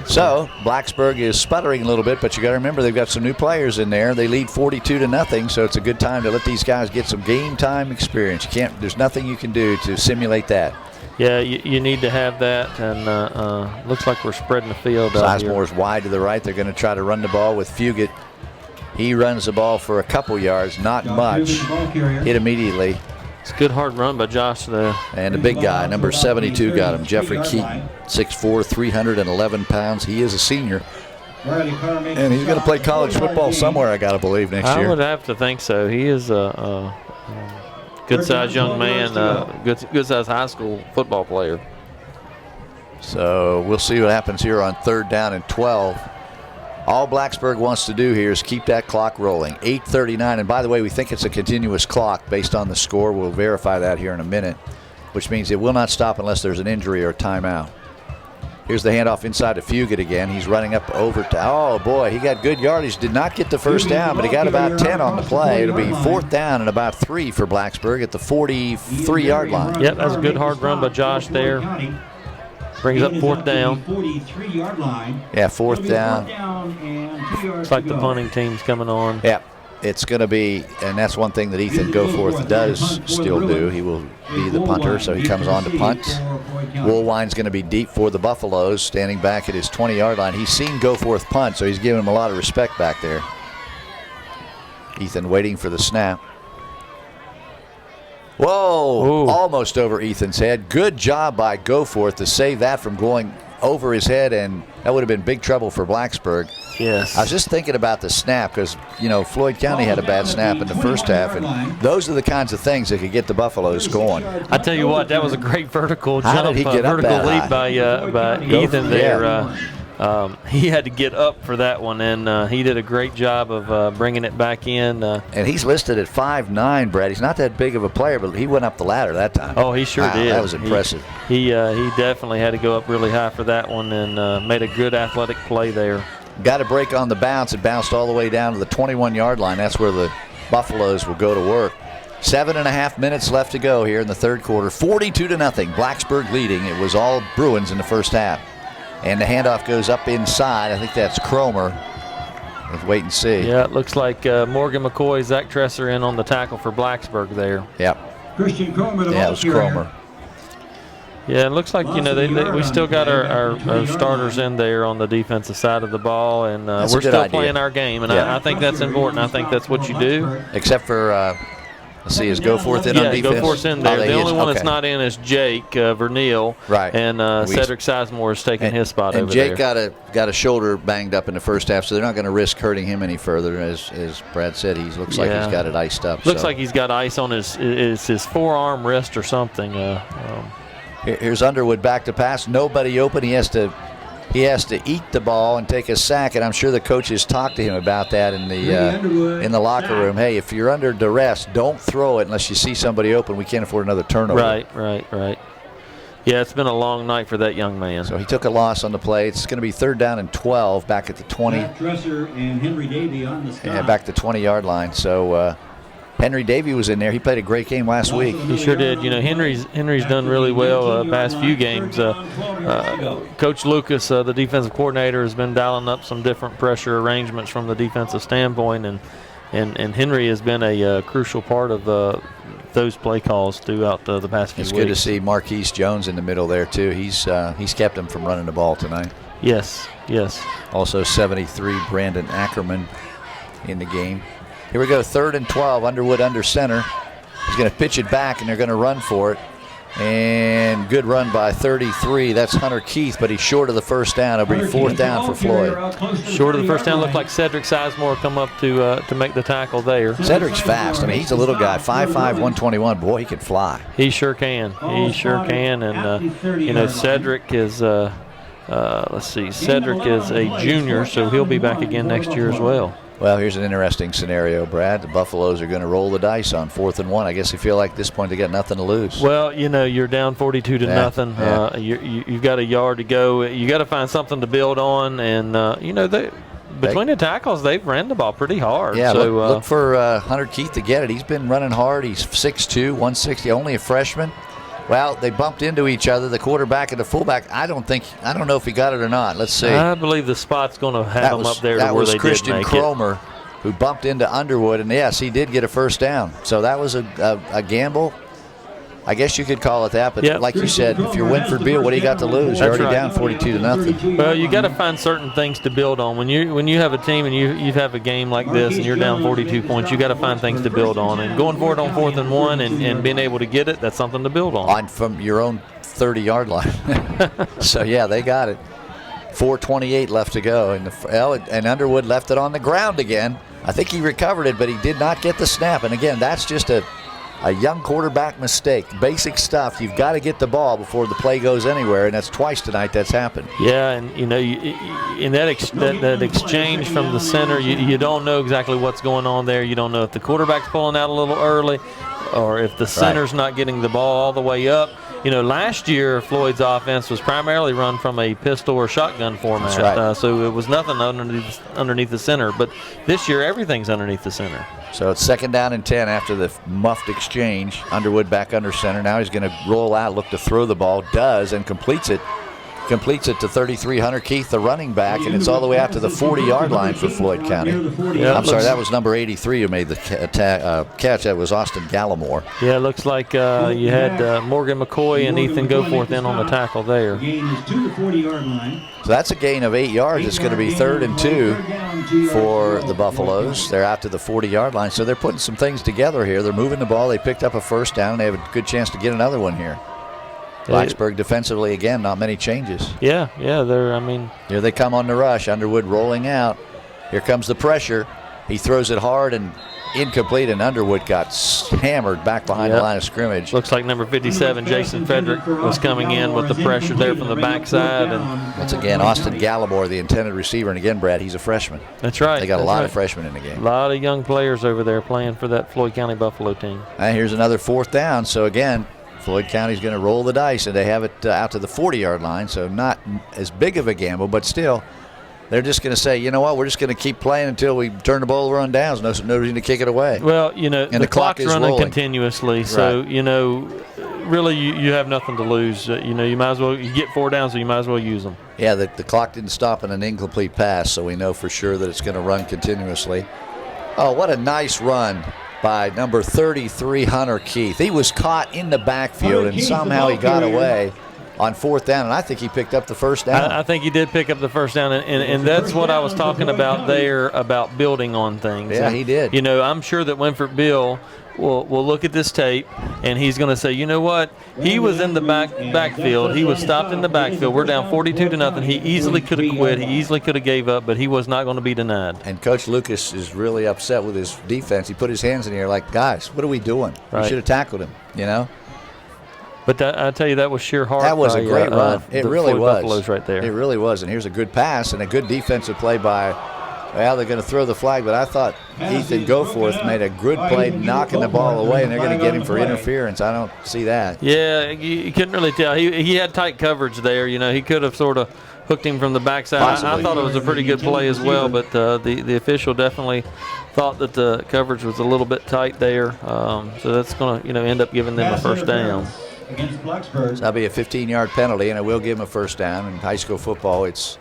So Blacksburg is sputtering a little bit, but you got to remember they've got some new players in there. They lead 42-0, so it's a good time to let these guys get some game time experience. There's nothing you can do to simulate that. Yeah, you need to have that, and looks like we're spreading the field out here. Sizemore's wide to the right. They're going to try to run the ball with Fugit. He runs the ball for a couple yards, not much. Hit immediately. It's a good hard run by Josh there. And the big guy, number 72, got him. Jeffrey Keaton, 6'4", 311 pounds. He is a senior. And he's going to play college football somewhere, I got to believe, next year. I would have to think so. He is a good-sized young man, good-sized high school football player. So we'll see what happens here on 3rd down and 12. All Blacksburg wants to do here is keep that clock rolling. 8:39, and by the way, we think it's a continuous clock based on the score. We'll verify that here in a minute, which means it will not stop unless there's an injury or a timeout. Here's the handoff inside to Fugit again. He's running up over to, oh boy, he got good yardage. Did not get the first down, but he got about 10 on the play. It'll be 4th down and about 3 for Blacksburg at the 43-yard line. Yep, that's a good hard run by Josh there. Brings up 4th down. 43-yard line. Yeah, 4th down. It's like the punting team's coming on. Yeah, it's going to be, and that's one thing that Ethan Goforth does still do. He will be the punter, so he comes on to punt. Woolwine's going to be deep for the Buffaloes, standing back at his 20-yard line. He's seen Goforth punt, so he's giving him a lot of respect back there. Ethan waiting for the snap. Whoa, ooh, almost over Ethan's head. Good job by Goforth to save that from going over his head, and that would have been big trouble for Blacksburg. Yes. I was just thinking about the snap because, Floyd County had a bad snap in the first half, and those are the kinds of things that could get the Buffaloes going. I tell you what, that was a great vertical jump. How did he get up vertical that leap high? by Ethan there. Yeah. He had to get up for that one, and he did a great job of bringing it back in. And he's listed at 5'9", Brad. He's not that big of a player, but he went up the ladder that time. Oh, he sure did. That was impressive. He definitely had to go up really high for that one, and made a good athletic play there. Got a break on the bounce. It bounced all the way down to the 21-yard line. That's where the Buffaloes will go to work. 7.5 minutes left to go here in the 3rd quarter. 42-0. Blacksburg leading. It was all Bruins in the first half. And the handoff goes up inside. I think that's Cromer. Let's wait and see. Yeah, it looks like Morgan McCoy, Zach Tresser in on the tackle for Blacksburg there. Yep. Christian Cromer, the yeah, it ball was carrier. Cromer. Yeah, it looks like, we still got our starters in there on the defensive side of the ball, and we're still playing our game, and I think that's important. I think that's what you do. Except for, let's see, is Goforth in on defense? Yeah, Goforth's in there. The only one that's not in is Jake Vernil. Right. And Cedric Sizemore is taking his spot over there. And Jake got a shoulder banged up in the first half, so they're not going to risk hurting him any further. As Brad said, he looks like he's got it iced up. Looks like he's got ice on his forearm, wrist, or something. Here's Underwood back to pass. Nobody open. He has to eat the ball and take a sack, and I'm sure the coaches talked to him about that in the locker room. Hey, if you're under duress, don't throw it unless you see somebody open. We can't afford another turnover. Right. Yeah, it's been a long night for that young man. So he took a loss on the play. It's going to be 3rd down and 12 back at the 20. Matt Dresser and Henry Davey on the stop. Yeah, back to the 20-yard line. So Henry Davey was in there. He played a great game last week. He sure did. Henry's done really well past few games. Coach Lucas, the defensive coordinator, has been dialing up some different pressure arrangements from the defensive standpoint, and Henry has been a crucial part of those play calls throughout the past few weeks. It's good to see Marquise Jones in the middle there too. He's kept him from running the ball tonight. Yes. Also 73, Brandon Ackerman in the game. Here we go, 3rd and 12, Underwood under center. He's going to pitch it back, and they're going to run for it. And good run by 33. That's Hunter Keith, but he's short of the first down. It'll be 4th down for Floyd. Short of the first down. Looked like Cedric Sizemore come up to make the tackle there. Cedric's fast. I mean, he's a little guy, 5'5", 121. Boy, he can fly. He sure can. And Cedric is. Let's see. Cedric is a junior, so he'll be back again next year as well. Well, here's an interesting scenario, Brad. The Buffaloes are going to roll the dice on 4th and 1. I guess they feel like at this point they got nothing to lose. Well, you're down 42 to nothing. Yeah. You've got a yard to go. You got to find something to build on, and between the tackles, they've ran the ball pretty hard. Yeah, so, look for Hunter Keith to get it. He's been running hard. He's 6'2", 160, only a freshman. Well, they bumped into each other, the quarterback and the fullback. I don't know if he got it or not. Let's see. I believe the spot's going to have him up there to where they did make it. That was Christian Cromer who bumped into Underwood, and yes, he did get a first down. So that was a gamble. I guess you could call it that, but like you said, if you're Winford Beale, what do you got to lose? You're already down 42 to nothing. Well, you got to find certain things to build on. When you have a team and you have a game like this and you're down 42 points, you got to find things to build on. And going forward on 4th and 1 and being able to get it, that's something to build on. From your own 30-yard line. So yeah, they got it. 4:28 left to go, and Underwood left it on the ground again. I think he recovered it, but he did not get the snap. And again, that's just a young quarterback mistake. Basic stuff. You've got to get the ball before the play goes anywhere, and that's twice tonight that's happened. Yeah, and in that exchange from the center, you don't know exactly what's going on there. You don't know if the quarterback's pulling out a little early or if the center's not getting the ball all the way up. Last year Floyd's offense was primarily run from a pistol or shotgun format. That's right. So it was nothing underneath the center. But this year everything's underneath the center. So it's 2nd down and 10 after the muffed exchange. Underwood back under center. Now he's going to roll out, look to throw the ball. Does, and completes it. Completes it to 33, Hunter Keith, the running back, and it's all the way out to the 40-yard line for Floyd County. I'm sorry, that was number 83 who made the catch. That was Austin Gallimore. Yeah, it looks like you had Morgan McCoy and Ethan Goforth in on the tackle there. Gain is to the 40-yard line. So that's a gain of 8 yards. It's going to be 3rd and 2 for the Buffaloes. They're out to the 40-yard line, so they're putting some things together here. They're moving the ball. They picked up a first down, and they have a good chance to get another one here. Blacksburg defensively, again, not many changes. Yeah, here they come on the rush. Underwood rolling out. Here comes the pressure. He throws it hard and incomplete, and Underwood got hammered back behind the line of scrimmage. Looks like number 57, Jason Frederick, was coming in with the pressure there from the backside. And once again, Austin Gallimore, the intended receiver, and again, Brad, he's a freshman. That's right. They got a lot of freshmen in the game. A lot of young players over there playing for that Floyd County Buffalo team. And here's another 4th down. So again, Floyd County's going to roll the dice, and they have it out to the 40-yard line, so not as big of a gamble, but still, they're just going to say, you know what, we're just going to keep playing until we turn the ball over on downs. No reason to kick it away. Well, the clock's running rolling continuously, so, really you have nothing to lose. You might as well, you get 4 downs, so you might as well use them. Yeah, the clock didn't stop in an incomplete pass, so we know for sure that it's going to run continuously. Oh, what a nice run by number 33, Hunter Keith. He was caught in the backfield, and somehow he got away. on 4th down, and I think he picked up the first down. I think he did pick up the first down, and that's what I was talking about there, about building on things. Yeah, he did. You know, I'm sure that Winford Bill will look at this tape, and he's going to say, you know what? He was in the backfield. He was stopped in the backfield. We're down 42-0. He easily could have quit. He easily could have gave up, but he was not going to be denied. And Coach Lucas is really upset with his defense. He put his hands in the air like, guys, what are we doing? Right. We should have tackled him, you know? But I tell you, that was sheer heart. That was a great run. It really Floyd was. Buffaloes right there. It really was. And here's a good pass and a good defensive play by, well, they're going to throw the flag, but I thought Ethan Goforth made a good play knocking the ball away, and they're going to get him for interference. I don't see that. Yeah, you couldn't really tell. He had tight coverage there. You know, he could have sort of hooked him from the backside. I thought it was a pretty good play as well, but the official definitely thought that the coverage was a little bit tight there. So that's going to, end up giving them a first down. Against Blacksburg. So that'll be a 15-yard penalty, and it will give him a first down. In high school football, it's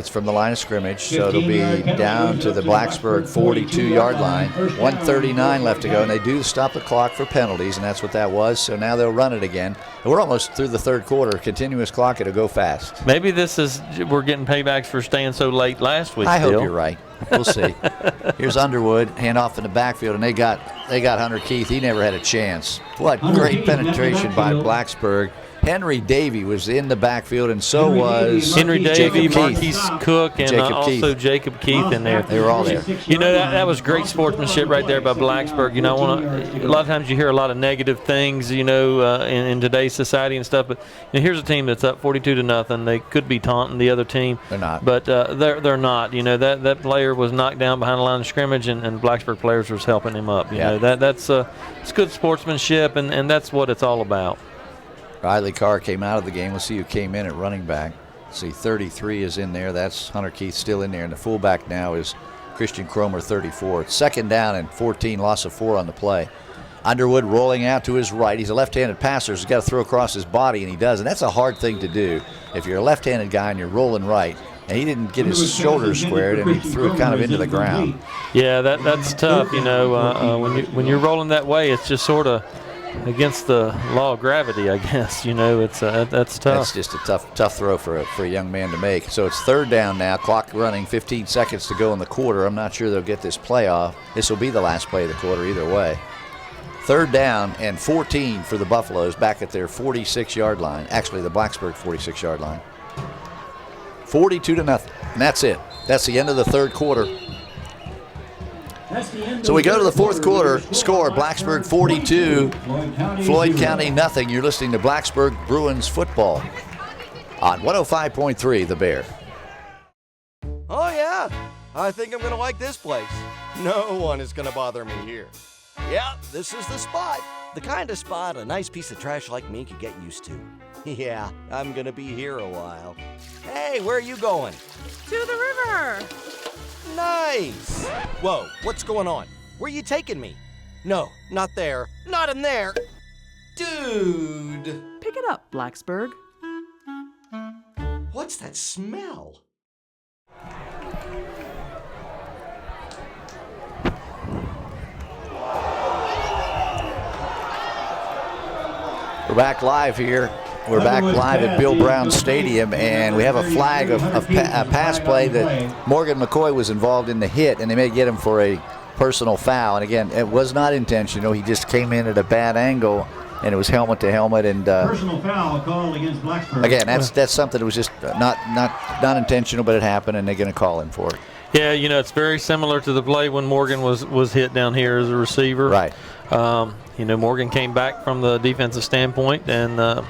from the line of scrimmage, so it'll be down to the Blacksburg 42-yard line. 1:39 left to go, and they do stop the clock for penalties, and that's what that was. So now they'll run it again. And we're almost through the third quarter. Continuous clock, it'll go fast. Maybe we're getting paybacks for staying so late last week. I hope you're right. We'll see. Here's Underwood, handoff in the backfield, and they got Hunter Keith. He never had a chance. What great penetration by Blacksburg. Henry Davey was in the backfield, and so was Henry Davey, Marquise Cook, and Jacob Jacob Keith in there. They were all there. That was great sportsmanship right there by Blacksburg. A lot of times you hear a lot of negative things, in today's society and stuff. But here's a team that's up 42-0. They could be taunting the other team. They're not. But they're not. That player was knocked down behind the line of scrimmage, and Blacksburg players was helping him up. That's it's good sportsmanship, and that's what it's all about. Riley Carr came out of the game. Let's see who came in at running back. See, 33 is in there. That's Hunter Keith still in there. And the fullback now is Christian Cromer, 34. It's 2nd down and 14, loss of 4 on the play. Underwood rolling out to his right. He's a left-handed passer. He's got to throw across his body, and he does. And that's a hard thing to do if you're a left-handed guy and you're rolling right. And he didn't get his shoulders squared, and he threw it kind of into the ground. Yeah, that's tough. When you're rolling that way, it's just sort of against the law of gravity, I guess. It's that's tough. That's just a tough throw for a young man to make. So it's 3rd down now, clock running, 15 seconds to go in the quarter. I'm not sure they'll get this play off. This will be the last play of the quarter either way. 3rd down and 14 for the Buffaloes back at their 46-yard line. Actually, the Blacksburg 46-yard line. 42-0, and that's it. That's the end of the third quarter. So we go to the fourth quarter. Score, Blacksburg 42, Floyd County nothing. You're listening to Blacksburg Bruins football on 105.3 The Bear. Oh yeah, I think I'm gonna like this place. No one is gonna bother me here. Yeah, this is the spot. The kind of spot a nice piece of trash like me could get used to. Yeah, I'm gonna be here a while. Hey, where are you going? To the river. Nice! Whoa, what's going on? Where are you taking me? No, not there. Not in there. Dude! Pick it up, Blacksburg. What's that smell? We're back live here. We're back live at Bill Brown Stadium, and we have a flag of a pass play that Morgan McCoy was involved in the hit, and they may get him for a personal foul. And again, it was not intentional. He just came in at a bad angle, and it was helmet to helmet. And personal foul called against Blacksburg. Again, that's something that was just not intentional, but it happened, and they're going to call him for it. Yeah, it's very similar to the play when Morgan was hit down here as a receiver. Right. Morgan came back from the defensive standpoint and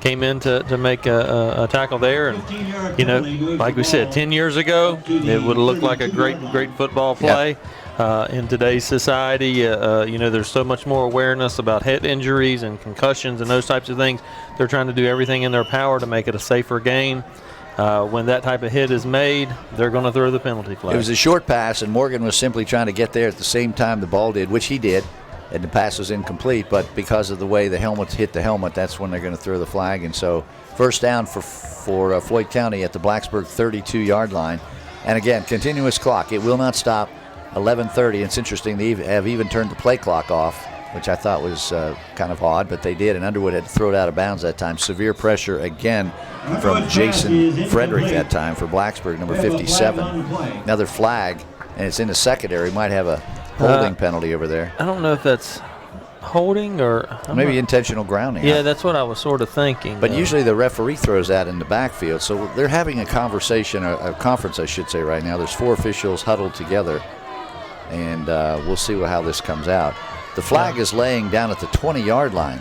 came in to make a tackle there. And, like we said, 10 years ago, it would have looked like a great football play. Yeah. In today's society, there's so much more awareness about head injuries and concussions and those types of things. They're trying to do everything in their power to make it a safer game. When that type of hit is made, they're going to throw the penalty flag. It was a short pass, and Morgan was simply trying to get there at the same time the ball did, which he did. And the pass was incomplete, but because of the way the helmets hit the helmet, that's when they're going to throw the flag. And so first down for Floyd County at the Blacksburg 32-yard line. And again, continuous clock. It will not stop. 11:30. It's interesting, they have even turned the play clock off which I thought was kind of odd, but they did, and Underwood had to throw it out of bounds that time. Severe pressure again from Jason Frederick that time for Blacksburg, number 57. Another flag, and it's in the secondary. Might have a holding penalty over there. I don't know if that's holding or maybe intentional grounding. Yeah, that's what I was sort of thinking. But usually the referee throws that in the backfield, so they're having a conversation, a conference, I should say, right now. There's 4 officials huddled together, and we'll see how this comes out. The flag is laying down at the 20-yard line,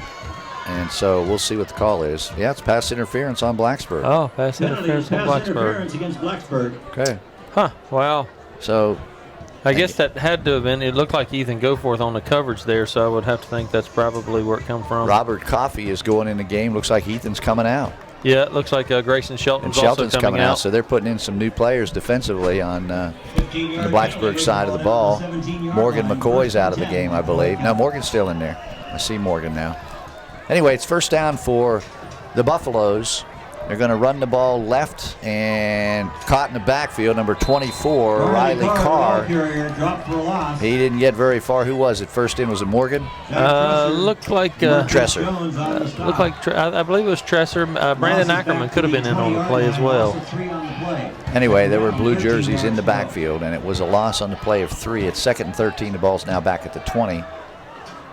and so we'll see what the call is. Yeah, it's pass interference on Blacksburg. Oh, pass interference on Blacksburg. Against Blacksburg. Okay. Huh, wow. So I guess that had to have been, it looked like Ethan Goforth on the coverage there, so I would have to think that's probably where it come from. Robert Coffey is going in the game. Looks like Ethan's coming out. Yeah, it looks like Grayson Shelton's also coming out. So they're putting in some new players defensively on the Blacksburg side of the ball. Morgan McCoy's out of the game, I believe. No, Morgan's still in there. I see Morgan now. Anyway, it's first down for the Buffaloes. They're going to run the ball left and caught in the backfield, number 24, Riley Carr. He didn't get very far. Who was it? First in, was it Morgan? Looked like Tresser. Looked like I believe it was Tresser. Brandon Ackerman could have been in on the play as well. Anyway, there were blue jerseys in the backfield, and it was a loss on the play of 3. It's 2nd and 13. The ball's now back at the 20.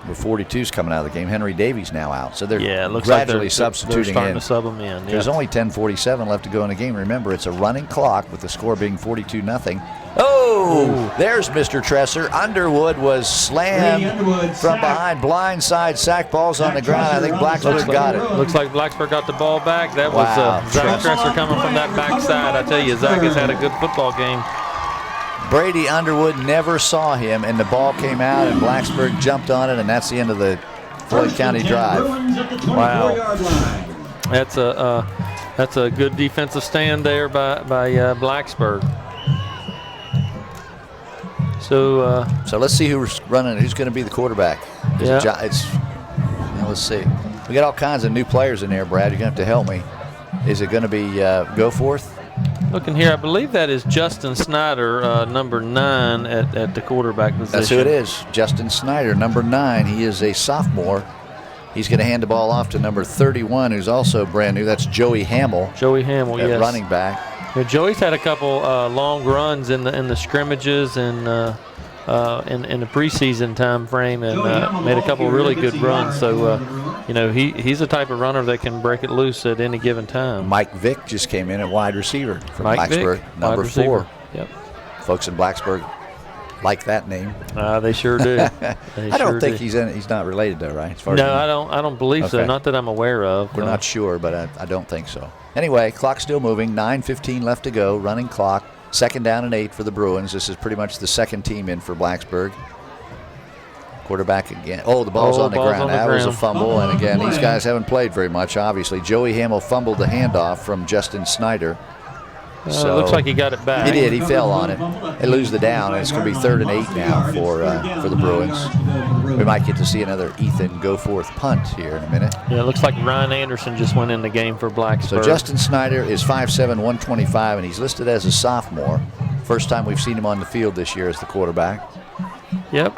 With 42's coming out of the game. Henry Davies now out. So they're gradually substituting they're starting in. to sub them in. There's only 10:47 left to go in the game. Remember, it's a running clock with the score being 42-0. Oh, there's Mr. Tresser. Underwood was slammed from behind. Blindside sack, balls on the ground. I think Blacksburg got it. Looks like Blacksburg got the ball back. That was Zach Tresser coming from that backside. I tell you, Zach has had a good football game. Brady Underwood never saw him, and the ball came out, and Blacksburg jumped on it, and that's the end of the Floyd County drive. Wow, that's a good defensive stand there by Blacksburg. So let's see who's running. Who's going to be the quarterback? Let's see. We got all kinds of new players in there, Brad. You're going to have to help me. Is it going to be Goforth? Looking here, I believe that is Justin Snyder, number 9 at the quarterback position. That's who it is, Justin Snyder, number 9. He is a sophomore. He's going to hand the ball off to number 31, who's also brand new. That's Joey Hamill. Joey Hamill, yes. Running back. Yeah, Joey's had a couple long runs in the scrimmages and in the preseason time frame, and made a couple really good runs. So he's the type of runner that can break it loose at any given time. Mike Vick just came in at wide receiver from Mike Blacksburg, Vick, number 4. Yep. Folks in Blacksburg like that name. They sure do. I don't think he's not related though, right? No, I don't believe so. Not that I'm aware of. We're not sure, but I don't think so. Anyway, clock still moving. 9:15 left to go. Running clock. 2nd down and 8 for the Bruins. This is pretty much the second team in for Blacksburg. Quarterback again. Oh, the ball's on the ground. That was a fumble. And again, these guys haven't played very much, obviously. Joey Hamill fumbled the handoff from Justin Snyder. It looks like he got it back. He did. He fell on it. They lose the down, and it's going to be 3rd and 8 now for the Bruins. We might get to see another Ethan Goforth punt here in a minute. Yeah, it looks like Ryan Anderson just went in the game for Blacksburg. So Justin Snyder is 5'7", 125, and he's listed as a sophomore. First time we've seen him on the field this year as the quarterback. Yep.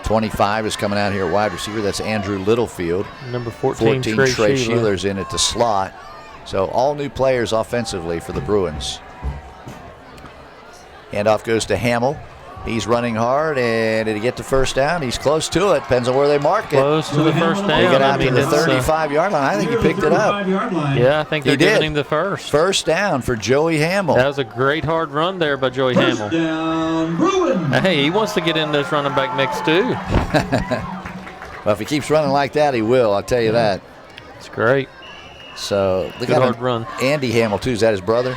25 is coming out here at wide receiver. That's Andrew Littlefield. Number 14 Trey Sheeler's in at the slot. So all new players offensively for the Bruins. Handoff goes to Hamill. He's running hard, and did he get the first down? He's close to it. Depends on where they mark it. Close to the first down. He got out to the 35-yard line. I think he picked it up. Yeah, I think they're giving him the first. First down for Joey Hamill. That was a great hard run there by Joey Hamill. Hey, he wants to get in this running back mix too. Well, if he keeps running like that, he will. I'll tell you that. It's great. So they got a hard run. Andy Hamill too. Is that his brother?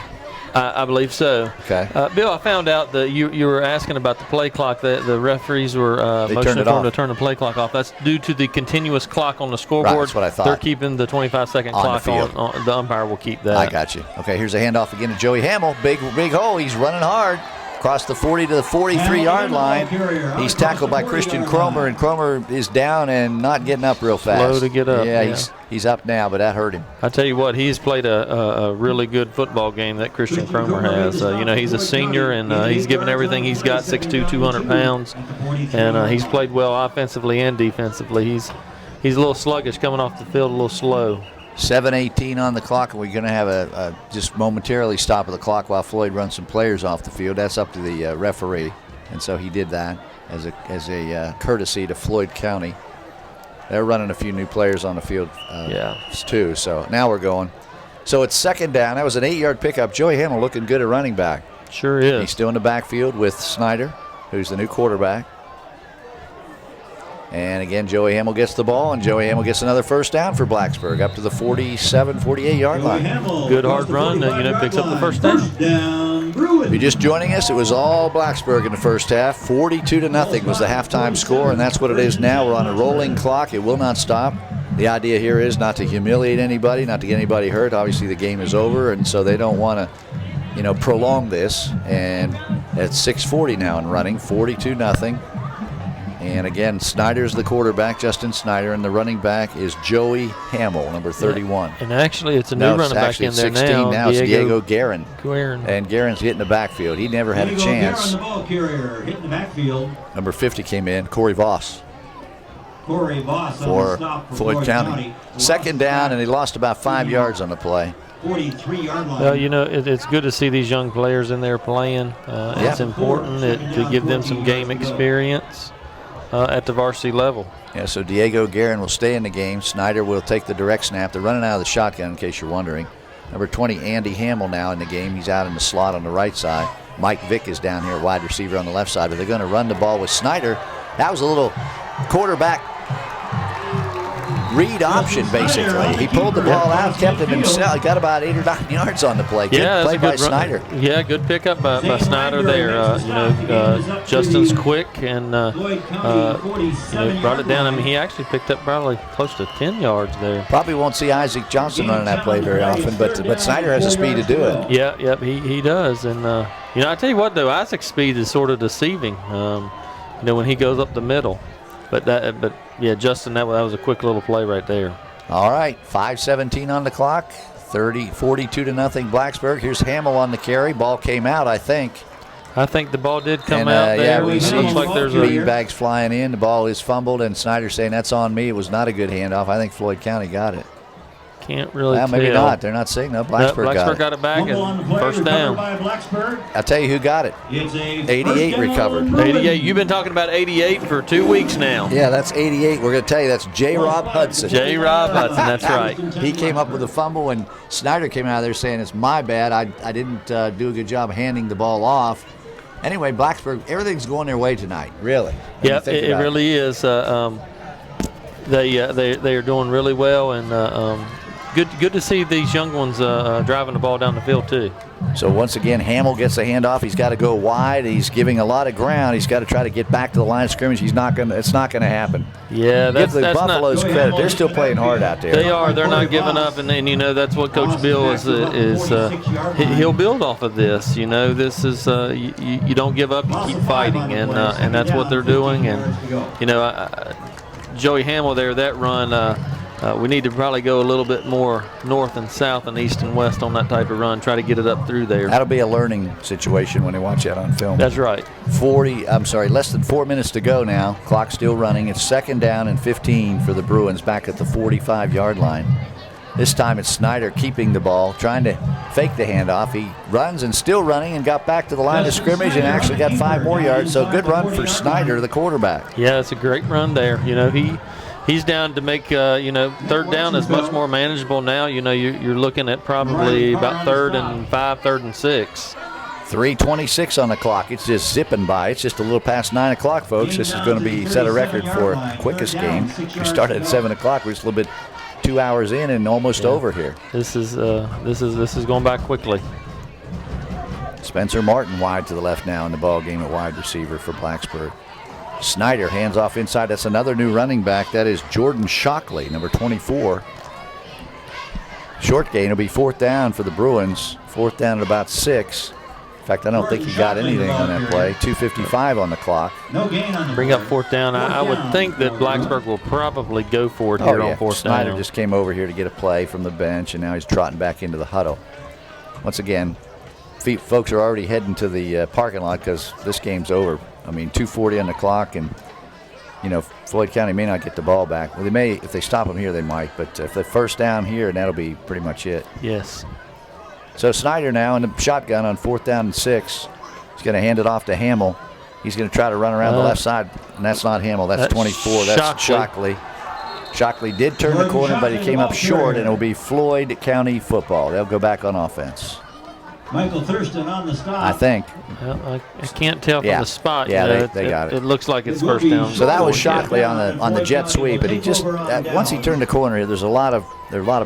I believe so. Okay. Bill, I found out that you were asking about the play clock. The referees were motioning for him to turn the play clock off. That's due to the continuous clock on the scoreboard. Right, that's what I thought. They're keeping the 25-second clock on. The umpire will keep that. I got you. Okay, here's a handoff again to Joey Hamill. Big hole. He's running hard. across the 40 to the 43-yard line. He's tackled by Christian Cromer, and Cromer is down and not getting up real fast. Slow to get up. Yeah, he's up now, but that hurt him. I tell you what, he's played a really good football game, that Christian Cromer has. He's a senior, and he's given everything he's got, 6'2", 200 pounds, and he's played well offensively and defensively. He's a little sluggish coming off the field, a little slow. 7:18 on the clock, and we're going to have a just momentarily stop of the clock while Floyd runs some players off the field. That's up to the referee, and so he did that as a courtesy to Floyd County. They're running a few new players on the field too, so now we're going. So it's second down. That was an 8-yard pickup. Joey Hamill looking good at running back. Sure is. He's still in the backfield with Snyder, who's the new quarterback. And again, Joey Hamill gets the ball, and Joey Hamill gets another first down for Blacksburg up to the 47, 48-yard line. Good hard run, picks up the first down. If you're just joining us, it was all Blacksburg in the first half. 42-0 was the halftime score, and that's what it is now. We're on a rolling clock. It will not stop. The idea here is not to humiliate anybody, not to get anybody hurt. Obviously, the game is over, and so they don't want to, prolong this. And it's 6:40 now and running, 42-0. And again, Snyder's the quarterback, Justin Snyder, and the running back is Joey Hamill, number 31. And actually, it's a new running back in there 16 now. It's Diego Guerin. Guerin. And Guerin's hitting the backfield. He never had a chance. The ball carrier hitting the backfield. Number 50 came in, Corey Voss. Corey Voss for Floyd County. Second down, and he lost about 5 yards on the play. 43-yard line. Well, it's good to see these young players in there playing. It's important to give them some game experience at the varsity level. Yeah, so Diego Guerin will stay in the game. Snyder will take the direct snap. They're running out of the shotgun, in case you're wondering. Number 20, Andy Hamill, now in the game. He's out in the slot on the right side. Mike Vick is down here, wide receiver on the left side. But they're going to run the ball with Snyder. That was a little quarterback read option, basically. He pulled the ball out, kept it himself. He got about 8 or 9 yards on the play. Good play by Snyder. Yeah, good pickup by Snyder there. Justin's quick and brought it down. I mean, he actually picked up probably close to 10 yards there. Probably won't see Isaac Johnson running that play very often, but Snyder has the speed to do it. Yeah, he does. And I tell you what though, Isaac's speed is sort of deceiving. When he goes up the middle. But yeah, Justin, that was a quick little play right there. All right, 5:17 on the clock, 42-0 Blacksburg. Here's Hamill on the carry. Ball came out, I think. I think the ball did come out there. Yeah, we see looks like there's bean bags flying in. The ball is fumbled, and Snyder saying that's on me. It was not a good handoff. I think Floyd County got it. Can't really tell. Maybe not. They're not saying no. Blacksburg got it back and first down. I'll tell you who got it. 88 recovered. 88. You've been talking about 88 for 2 weeks now. Yeah, that's 88. We're going to tell you that's J. Rob Hudson. J. Rob Hudson, that's right. He came up with a fumble, and Snyder came out of there saying it's my bad. I didn't do a good job handing the ball off. Anyway, Blacksburg, everything's going their way tonight, really. Yeah, it really is. They are doing really well, and good to see these young ones driving the ball down the field too. So once again, Hamill gets the handoff. He's got to go wide. He's giving a lot of ground. He's got to try to get back to the line of scrimmage. It's not going to happen. Yeah, give the Buffaloes credit. They're still playing hard out there. They are. They're not giving up, and that's what Coach Bill is. He'll build off of this. This is you don't give up. You keep fighting, and that's what they're doing. And Joey Hamill there, that run. We need to probably go a little bit more north and south and east and west on that type of run, try to get it up through there. That'll be a learning situation when they watch that on film. That's right. Less than 4 minutes to go now. Clock still running. It's second down and 15 for the Bruins back at the 45-yard line. This time it's Snyder keeping the ball, trying to fake the handoff. He runs and still running and got back to the line of scrimmage and actually got 5 more yards. So good run for Snyder, the quarterback. Yeah, it's a great run there. He's down to make, third down is much more manageable now. You're looking at probably about 3rd and 5, 3rd and 6. 3:26 on the clock. It's just zipping by. It's just a little past 9 o'clock, folks. This is going to set a record for quickest game. We started at 7 o'clock. We're just a little bit 2 hours in and almost over here. This is going by quickly. Spencer Martin wide to the left now in the ball game at wide receiver for Blacksburg. Snyder hands off inside. That's another new running back. That is Jordan Shockley, number 24. Short gain will be 4th down for the Bruins. 4th down at about 6. fact, I don't think he got anything on that play. 2:55 on the clock. No gain on the Bring up fourth down. I would think that Blacksburg will probably go for it here on fourth Snyder down. just came over here to get a play from the bench, and now he's trotting back into the huddle. Once again, folks are already heading to the parking lot because this game's over. I mean, 2:40 on the clock, and Floyd County may not get the ball back. Well, they may. If they stop them here, they might. But if they first down here, that'll be pretty much it. Yes. So Snyder now in the shotgun on 4th down and 6. He's going to hand it off to Hamill. He's going to try to run around the left side, and that's not Hamill. That's 24. That's Shockley. Shockley did turn the corner, but he came up short, and it'll be Floyd County football. They'll go back on offense. Michael Thurston on the stop. I think. Well, I can't tell from the spot. Yeah, they got it. It looks like it's first down. So that was Shockley on the jet sweep, but he just once he turned the corner, there's a lot of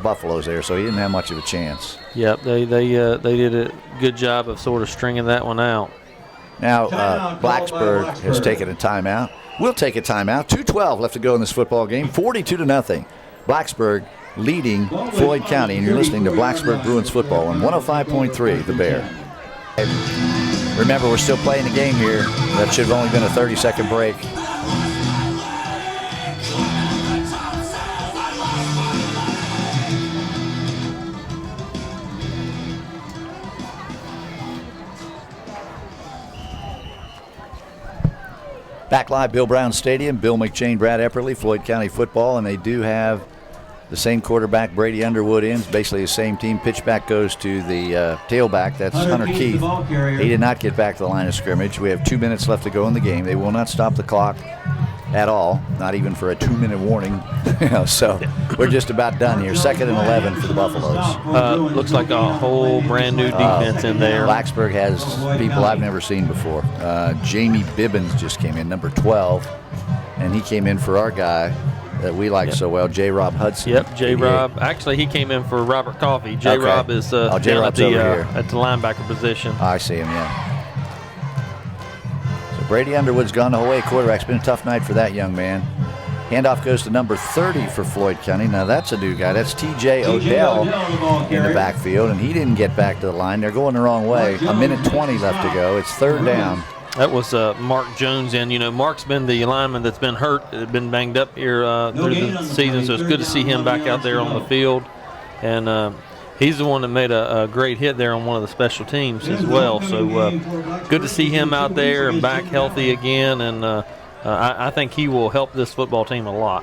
Buffaloes there, so he didn't have much of a chance. Yep, they did a good job of sort of stringing that one out. Now Blacksburg has taken a timeout. We'll take a timeout. 2:12 left to go in this football game. 42-0. Blacksburg leading Floyd County, and you're listening to Blacksburg Bruins football on 105.3 The Bear. Remember, we're still playing the game here. That should have only been a 30-second break. Back live, Bill Brown Stadium. Bill McChain, Brad Epperly, Floyd County football, and they do have the same quarterback, Brady Underwood, in. Basically the same team. Pitchback goes to the tailback. That's Hunter Keith. He did not get back to the line of scrimmage. We have 2 minutes left to go in the game. They will not stop the clock at all, not even for a 2-minute warning. So we're just about done here. 2nd and 11 for the Buffaloes. Looks like a whole brand new defense in there. Blacksburg has people I've never seen before. Jamie Bibbins just came in, number 12, and he came in for our guy that we like so well, J. Rob Hudson. Yep, J. Rob. Actually, he came in for Robert Coffey. J. Rob is down at the linebacker position. I see him, yeah. So Brady Underwood's gone the whole way. Quarterback's been a tough night for that young man. Handoff goes to number 30 for Floyd County. Now that's a new guy. That's T.J. Odell in the backfield, and he didn't get back to the line. They're going the wrong way. 1:20 left to go. It's 3rd down. That was Mark Jones, and Mark's been the lineman that's been hurt, been banged up here through the season, so it's good to see him back out there on the field. And he's the one that made a great hit there on one of the special teams as well. So good to see him out there and back healthy again, and I think he will help this football team a lot.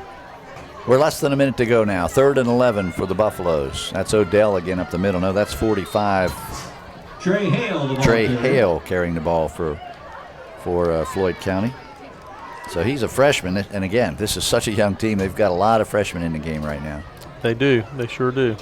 We're less than a minute to go now. 3rd and 11 for the Buffaloes. That's Odell again up the middle. No, that's 45. Trey Hale carrying the ball for Floyd County. So he's a freshman, and again, this is such a young team. They've got a lot of freshmen in the game right now. They do. They sure do.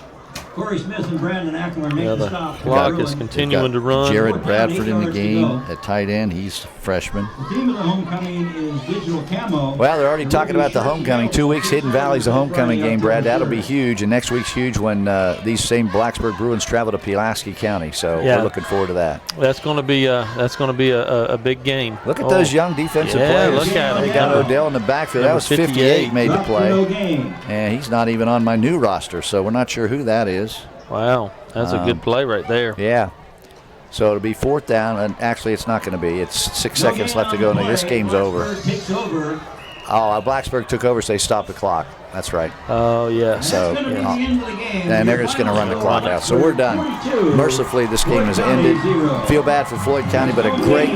Corey Smith and Brandon Ackler make the stop. Clock is continuing to run. Jared Bradford in the game at tight end. He's a freshman. The theme of the homecoming is digital camo. Well, they're already talking about the homecoming. 2 weeks, Hidden Valley's the homecoming game, Brad. That'll be huge, and next week's huge when these same Blacksburg Bruins travel to Pulaski County. So we're looking forward to that. That's going to be a big game. Look at those young defensive players. Look at them. They got Odell in the backfield. That was 58 made the play, and he's not even on my new roster, so we're not sure who that is. Wow, that's a good play right there. Yeah. So it'll be 4th down, and actually it's not going to be. It's 6 seconds left to go, and this game's over. Oh, Blacksburg took over, so they stopped the clock. That's right. Oh, yeah. So, and they're just going to run the clock out. So we're done. Mercifully, this game has ended. Feel bad for Floyd County, but a great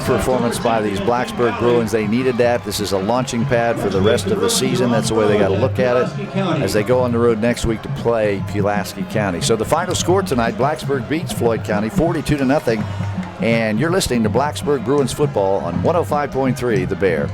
performance by these Blacksburg Bruins. They needed that. This is a launching pad for the rest of the season. That's the way they got to look at it as they go on the road next week to play Pulaski County. So the final score tonight, Blacksburg beats Floyd County 42-0. And you're listening to Blacksburg Bruins football on 105.3 The Bear.